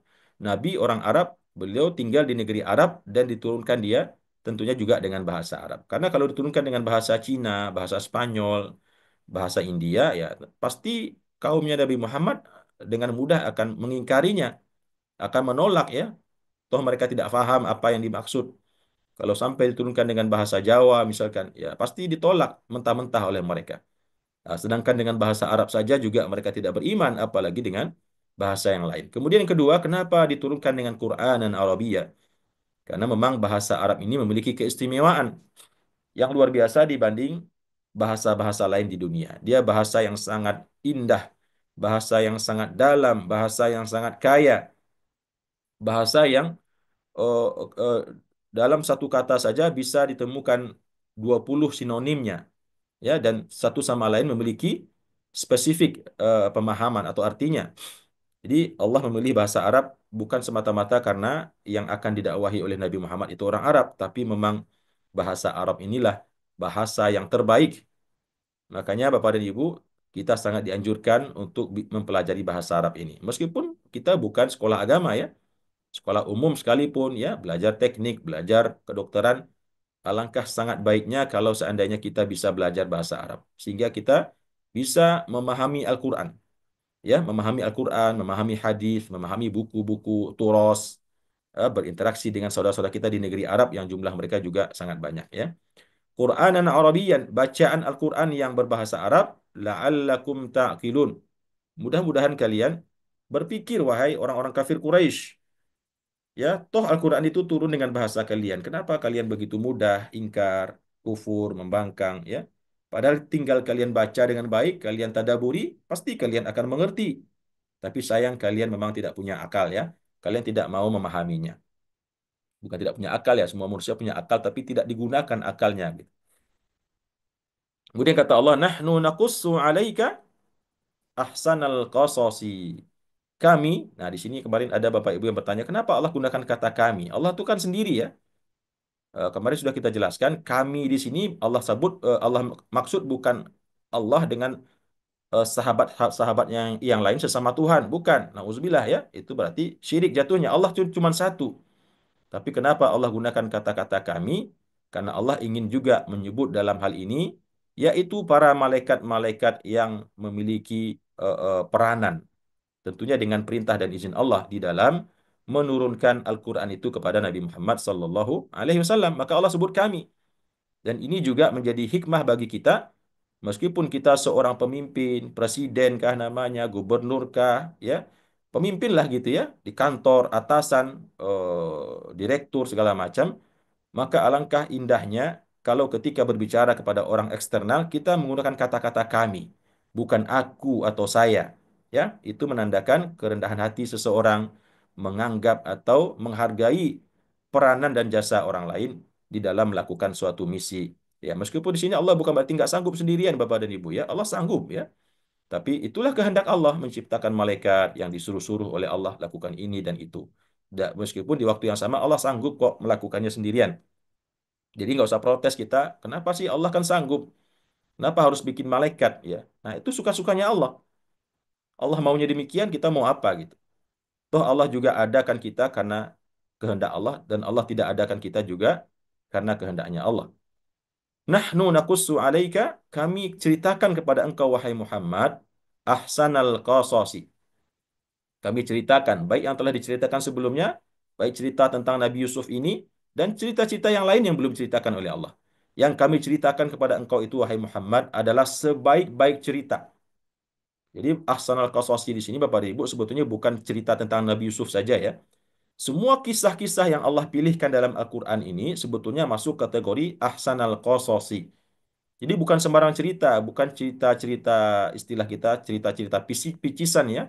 Nabi orang Arab, beliau tinggal di negeri Arab dan diturunkan dia tentunya juga dengan bahasa Arab. Karena kalau diturunkan dengan bahasa Cina, bahasa Spanyol, bahasa India, ya pasti kaumnya Nabi Muhammad dengan mudah akan mengingkarinya, akan menolak ya. Toh mereka tidak paham apa yang dimaksud. Kalau sampai diturunkan dengan bahasa Jawa misalkan, ya pasti ditolak mentah-mentah oleh mereka. Nah, sedangkan dengan bahasa Arab saja juga mereka tidak beriman, apalagi dengan bahasa yang lain. Kemudian yang kedua, kenapa diturunkan dengan Quran dan Arabia? Karena memang bahasa Arab ini memiliki keistimewaan yang luar biasa dibanding bahasa-bahasa lain di dunia. Dia bahasa yang sangat indah, bahasa yang sangat dalam, bahasa yang sangat kaya, bahasa yang eh, eh, dalam satu kata saja bisa ditemukan 20 sinonimnya, ya, dan satu sama lain memiliki spesifik pemahaman atau artinya. Jadi Allah memilih bahasa Arab bukan semata-mata karena yang akan didakwahi oleh Nabi Muhammad itu orang Arab, tapi memang bahasa Arab inilah bahasa yang terbaik. Makanya Bapak dan Ibu, kita sangat dianjurkan untuk mempelajari bahasa Arab ini. Meskipun kita bukan sekolah agama ya, sekolah umum sekalipun ya, belajar teknik, belajar kedokteran, alangkah sangat baiknya kalau seandainya kita bisa belajar bahasa Arab sehingga kita bisa memahami Al-Qur'an, ya, memahami Al-Qur'an, memahami hadis, memahami buku-buku turos, berinteraksi dengan saudara-saudara kita di negeri Arab yang jumlah mereka juga sangat banyak ya. Qur'anan Arabian, bacaan Al-Qur'an yang berbahasa Arab, la'allakum ta'qilun. Mudah-mudahan kalian berpikir wahai orang-orang kafir Quraisy. Ya, toh Al-Quran itu turun dengan bahasa kalian. Kenapa kalian begitu mudah ingkar, kufur, membangkang, ya? Padahal tinggal kalian baca dengan baik, kalian tadaburi, pasti kalian akan mengerti. Tapi sayang kalian memang tidak punya akal ya. Kalian tidak mau memahaminya. Bukan tidak punya akal ya, semua manusia punya akal tapi tidak digunakan akalnya gitu. Kemudian kata Allah, "Nahnu naqussu 'alaika ahsanal qasasi." Kami, nah di sini kemarin ada Bapak Ibu yang bertanya, kenapa Allah gunakan kata kami? Allah itu kan sendiri ya. Kemarin sudah kita jelaskan, kami di sini Allah sebut, Allah maksud bukan Allah dengan sahabat-sahabat yang lain sesama Tuhan, bukan. Nauzubillah ya, itu berarti syirik jatuhnya. Allah cuma satu. Tapi kenapa Allah gunakan kata-kata kami? Karena Allah ingin juga menyebut dalam hal ini, yaitu para malaikat-malaikat yang memiliki peranan, tentunya dengan perintah dan izin Allah di dalam menurunkan Al-Quran itu kepada Nabi Muhammad Sallallahu Alaihi Wasallam. Maka Allah sebut kami. Dan ini juga menjadi hikmah bagi kita Meskipun kita seorang pemimpin, presiden kah namanya, gubernur kah, ya, pemimpin lah gitu ya, di kantor, atasan, direktur segala macam, maka alangkah indahnya kalau ketika berbicara kepada orang eksternal kita menggunakan kata-kata kami, bukan aku atau saya. Ya, itu menandakan kerendahan hati seseorang menganggap atau menghargai peranan dan jasa orang lain di dalam melakukan suatu misi. Ya, meskipun di sini Allah bukan berarti nggak sanggup sendirian Bapak dan Ibu ya. Allah sanggup ya. Tapi itulah kehendak Allah menciptakan malaikat yang disuruh-suruh oleh Allah lakukan ini dan itu. Meskipun di waktu yang sama Allah sanggup kok melakukannya sendirian. Jadi nggak usah protes kita. Kenapa sih Allah kan sanggup? Kenapa harus bikin malaikat ya? Nah itu suka-sukanya Allah. Allah maunya demikian, kita mau apa gitu. Toh Allah juga adakan kita karena kehendak Allah dan Allah tidak adakan kita juga karena kehendaknya Allah. Nahnu naqussu alaika, kami ceritakan kepada engkau wahai Muhammad ahsanal qasasi. Kami ceritakan baik yang telah diceritakan sebelumnya, baik cerita tentang Nabi Yusuf ini dan cerita-cerita yang lain yang belum diceritakan oleh Allah. Yang kami ceritakan kepada engkau itu wahai Muhammad adalah sebaik-baik cerita. Jadi ahsanal qasasi di sini Bapak dan Ibu sebetulnya bukan cerita tentang Nabi Yusuf saja ya. Semua kisah-kisah yang Allah pilihkan dalam Al-Quran ini sebetulnya masuk kategori ahsanal qasasi. Jadi bukan sembarang cerita, bukan cerita-cerita istilah kita, cerita-cerita picisan ya.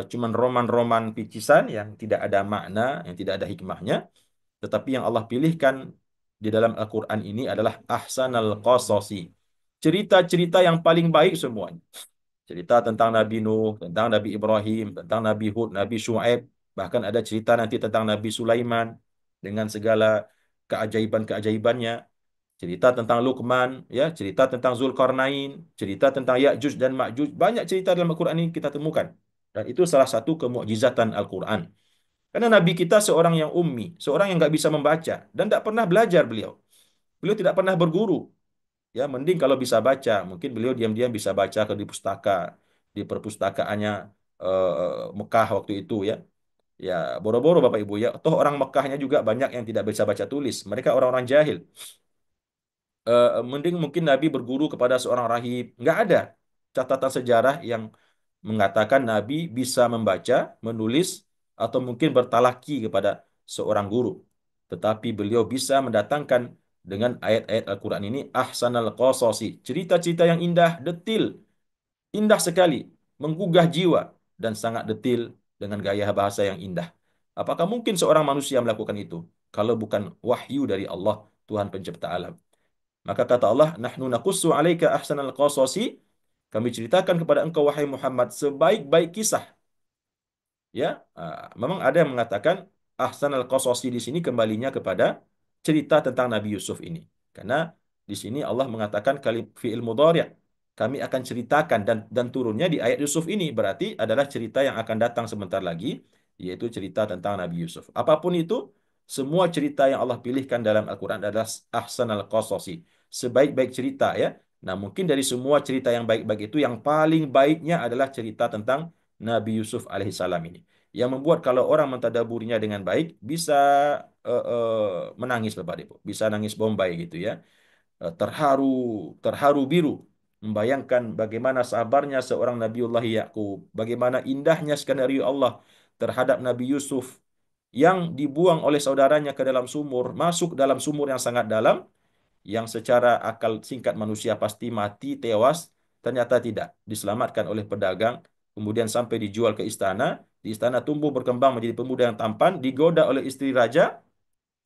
Cuman roman-roman picisan yang tidak ada makna, yang tidak ada hikmahnya. Tetapi yang Allah pilihkan di dalam Al-Quran ini adalah ahsanal qasasi. Cerita-cerita yang paling baik semuanya. Cerita tentang Nabi Nuh, tentang Nabi Ibrahim, tentang Nabi Hud, Nabi Shu'aib. Bahkan ada cerita nanti tentang Nabi Sulaiman dengan segala keajaiban-keajaibannya. Cerita tentang Luqman, ya, cerita tentang Zulkarnain, cerita tentang Ya'juj dan Ma'juj. Banyak cerita dalam Al-Quran ini kita temukan. Dan itu salah satu kemukjizatan Al-Quran. Karena Nabi kita seorang yang ummi, seorang yang nggak bisa membaca, dan tidak pernah belajar beliau. Beliau tidak pernah berguru. Ya, mending kalau bisa baca. Mungkin beliau diam-diam bisa baca di pustaka, di perpustakaannya Mekah waktu itu ya. Ya, boro-boro Bapak Ibu ya. Toh orang Mekahnya juga banyak yang tidak bisa baca tulis. Mereka orang-orang jahil. Mending mungkin Nabi berguru kepada seorang rahib. Nggak ada catatan sejarah yang mengatakan Nabi bisa membaca, menulis, atau mungkin bertalaki kepada seorang guru. Tetapi beliau bisa mendatangkan dengan ayat-ayat Al-Quran ini ahsanal qasasi. Cerita-cerita yang indah, detil, indah sekali, menggugah jiwa, dan sangat detil dengan gaya bahasa yang indah. Apakah mungkin seorang manusia melakukan itu? Kalau bukan wahyu dari Allah, Tuhan pencipta alam. Maka kata Allah, nahnu naqussu alaika ahsanal qasasi. Kami ceritakan kepada engkau wahai Muhammad sebaik-baik kisah. Ya, memang ada yang mengatakan ahsan al-qasasi di sini kembalinya kepada cerita tentang Nabi Yusuf ini. Karena di sini Allah mengatakan kali fi'il mudhari'. Kami akan ceritakan dan turunnya di ayat Yusuf ini berarti adalah cerita yang akan datang sebentar lagi, yaitu cerita tentang Nabi Yusuf. Apapun itu, semua cerita yang Allah pilihkan dalam Al-Quran adalah ahsan al-qasasi. Sebaik-baik cerita ya. Nah, mungkin dari semua cerita yang baik-baik itu yang paling baiknya adalah cerita tentang Nabi Yusuf alaihissalam ini. Yang membuat kalau orang mentadaburinya dengan baik bisa menangis Bapak Ibu, bisa nangis bombay gitu ya. Terharu, terharu biru membayangkan bagaimana sabarnya seorang Nabiullah Yakub, bagaimana indahnya skenario Allah terhadap Nabi Yusuf yang dibuang oleh saudaranya ke dalam sumur, masuk dalam sumur yang sangat dalam, yang secara akal singkat manusia pasti mati, tewas, ternyata tidak. Diselamatkan oleh pedagang, kemudian sampai dijual ke istana, di istana tumbuh berkembang menjadi pemuda yang tampan, digoda oleh istri raja,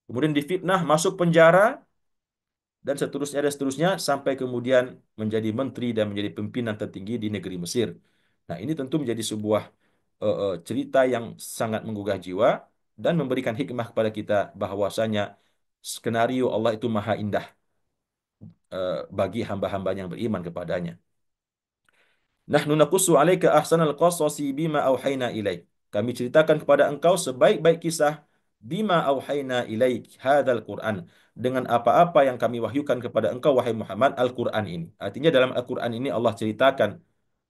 kemudian difitnah, masuk penjara, dan seterusnya, sampai kemudian menjadi menteri dan menjadi pimpinan tertinggi di negeri Mesir. Nah, ini tentu menjadi sebuah cerita yang sangat menggugah jiwa dan memberikan hikmah kepada kita bahwasanya skenario Allah itu maha indah bagi hamba-hamba yang beriman kepadanya. Nahnu naqussu 'alaika ahsanal qasasi bima auhayna ilaik. Kami ceritakan kepada engkau sebaik-baik kisah bima auhayna ilaik hadzal Qur'an, dengan apa-apa yang kami wahyukan kepada engkau wahai Muhammad Al-Qur'an ini. Artinya dalam Al-Qur'an ini Allah ceritakan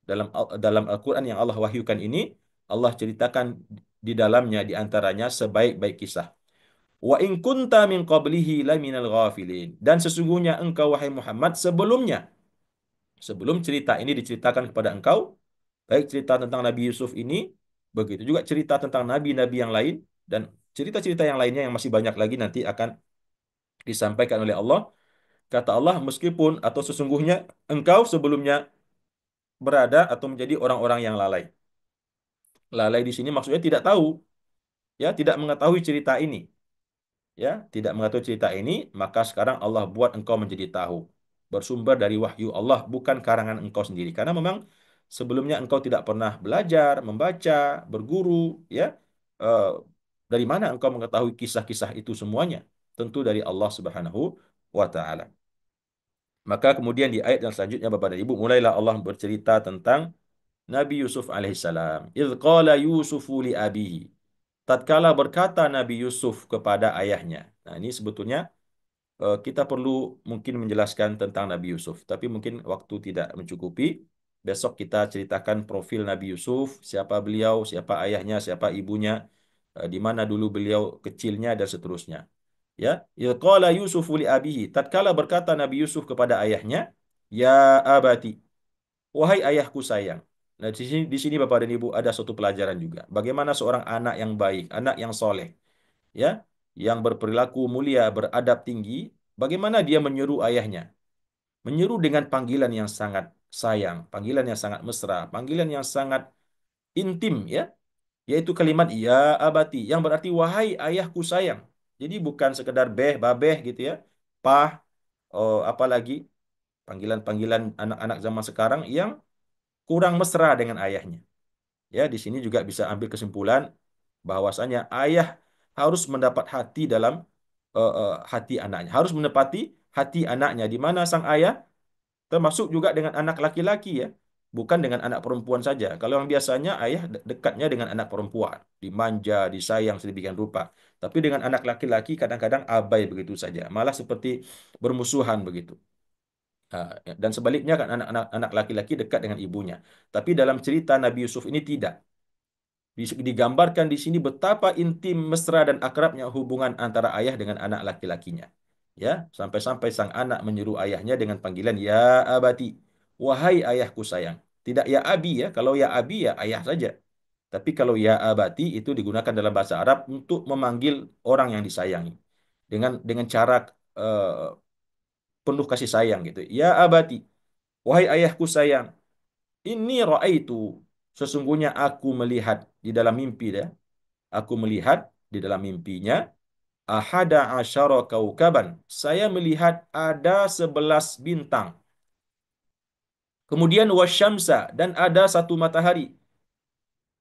dalam Al-Qur'an yang Allah wahyukan ini Allah ceritakan di dalamnya di antaranya sebaik-baik kisah. Wa in kunta min qablihi laminal ghafilin. Dan sesungguhnya engkau wahai Muhammad sebelumnya Sebelum cerita ini diceritakan kepada engkau, baik cerita tentang Nabi Yusuf ini, begitu juga cerita tentang nabi-nabi yang lain, dan cerita-cerita yang lainnya yang masih banyak lagi nanti akan disampaikan oleh Allah. Kata Allah, meskipun atau sesungguhnya engkau sebelumnya berada atau menjadi orang-orang yang lalai. Lalai di sini maksudnya tidak tahu, ya, tidak mengetahui cerita ini. Ya, tidak mengetahui cerita ini, maka sekarang Allah buat engkau menjadi tahu. Bersumber dari wahyu Allah, bukan karangan engkau sendiri. Karena memang sebelumnya engkau tidak pernah belajar, membaca, berguru, ya. Eh, dari mana engkau mengetahui kisah-kisah itu semuanya? Tentu dari Allah Subhanahu wa taala. Maka kemudian di ayat yang selanjutnya Bapak dan Ibu, mulailah Allah bercerita tentang Nabi Yusuf alaihissalam. Idz qala Yusufu li abihi. Tatkala berkata Nabi Yusuf kepada ayahnya. Nah, ini sebetulnya kita perlu mungkin menjelaskan tentang Nabi Yusuf, tapi mungkin waktu tidak mencukupi. Besok kita ceritakan profil Nabi Yusuf, siapa beliau, siapa ayahnya, siapa ibunya, di mana dulu beliau kecilnya dan seterusnya. Ya, idz qala Yusufu li abihi. Tatkala berkata Nabi Yusuf kepada ayahnya, ya abati, wahai ayahku sayang. Nah, di sini Bapak dan Ibu ada suatu pelajaran juga. Bagaimana seorang anak yang baik, anak yang soleh, ya, yang berperilaku mulia, beradab tinggi, bagaimana dia menyeru ayahnya? Menyeru dengan panggilan yang sangat sayang, panggilan yang sangat mesra, panggilan yang sangat intim, ya, yaitu kalimat ya abati, yang berarti wahai ayahku sayang. Jadi bukan sekedar beh, babeh gitu ya, pah, oh, apalagi panggilan-panggilan anak-anak zaman sekarang yang kurang mesra dengan ayahnya. Ya, di sini juga bisa ambil kesimpulan bahwasanya ayah harus mendapat hati dalam hati anaknya, harus menepati hati anaknya, di mana sang ayah termasuk juga dengan anak laki-laki, ya, bukan dengan anak perempuan saja. Kalau yang biasanya ayah dekatnya dengan anak perempuan, dimanja, disayang sedemikian rupa. Tapi dengan anak laki-laki kadang-kadang abai begitu saja, malah seperti bermusuhan begitu. Dan sebaliknya kan anak laki-laki dekat dengan ibunya. Tapi dalam cerita Nabi Yusuf ini tidak. Digambarkan di sini betapa intim, mesra dan akrabnya hubungan antara ayah dengan anak laki-lakinya. Ya, sampai-sampai sang anak menyeru ayahnya dengan panggilan ya abati, wahai ayahku sayang. Tidak ya abi, ya. Kalau ya abi ya ayah saja. Tapi kalau ya abati itu digunakan dalam bahasa Arab untuk memanggil orang yang disayangi dengan cara eh, penuh kasih sayang gitu. Ya abati, wahai ayahku sayang. Ini itu sesungguhnya aku melihat di dalam mimpi, ya. Aku melihat di dalam mimpinya ahada asyara kaukaban. Saya melihat ada 11 bintang. Kemudian wasyamsa, dan ada satu matahari.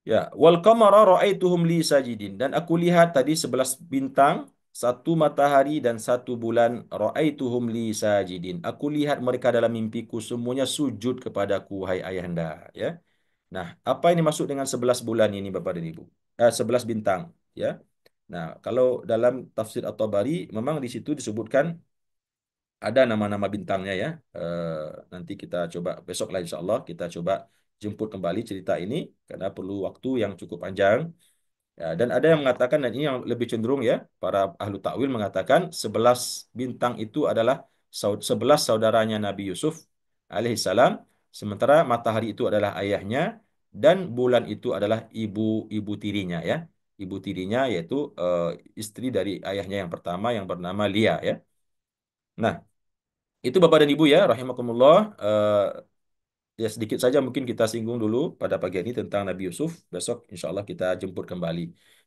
Ya, wal qamara ra'aituhum li sajidin, dan aku lihat tadi 11 bintang, satu matahari dan satu bulan, ra'aituhum li sajidin. Aku lihat mereka dalam mimpiku semuanya sujud kepadaku, hai ayahanda, ya. Nah, apa ini maksud dengan 11 bulan ini Bapak dan Ibu? 11 bintang, ya. Nah, kalau dalam tafsir At-Tabari memang di situ disebutkan ada nama-nama bintangnya, ya. Nanti kita coba besok lah insya Allah kita coba jemput kembali cerita ini karena perlu waktu yang cukup panjang. Ya, dan ada yang mengatakan, dan ini yang lebih cenderung, ya, para ahlu takwil mengatakan 11 bintang itu adalah 11 saudaranya Nabi Yusuf alaihissalam, sementara matahari itu adalah ayahnya dan bulan itu adalah ibu tirinya, ya. Ibu tirinya yaitu istri dari ayahnya yang pertama yang bernama Lia, ya. Nah, itu Bapak dan Ibu, ya, rahimakumullah. Ya, sedikit saja mungkin kita singgung dulu pada pagi ini tentang Nabi Yusuf. Besok insya Allah kita jemput kembali.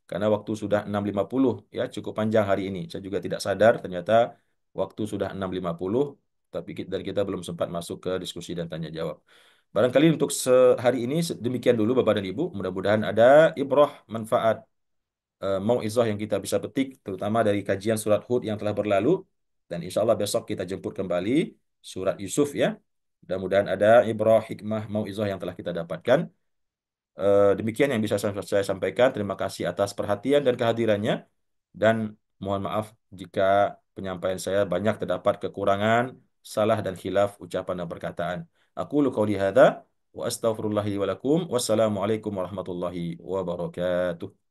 Karena waktu sudah 6.50, ya, cukup panjang hari ini. Saya juga tidak sadar ternyata waktu sudah 6.50, tapi dari kita belum sempat masuk ke diskusi dan tanya jawab. Barangkali untuk sehari ini demikian dulu Bapak dan Ibu. Mudah-mudahan ada ibrah, manfaat, mauizah yang kita bisa petik, terutama dari kajian surat Hud yang telah berlalu. Dan insya Allah besok kita jemput kembali surat Yusuf, ya. Mudah-mudahan ada ibrah, hikmah, mauizah yang telah kita dapatkan. Demikian yang bisa saya sampaikan. Terima kasih atas perhatian dan kehadirannya. Dan mohon maaf jika penyampaian saya banyak terdapat kekurangan, salah dan khilaf ucapan dan perkataan. Aku qauli hadza wa astaghfirullahi wa lakum. Wassalamualaikum warahmatullahi wabarakatuh.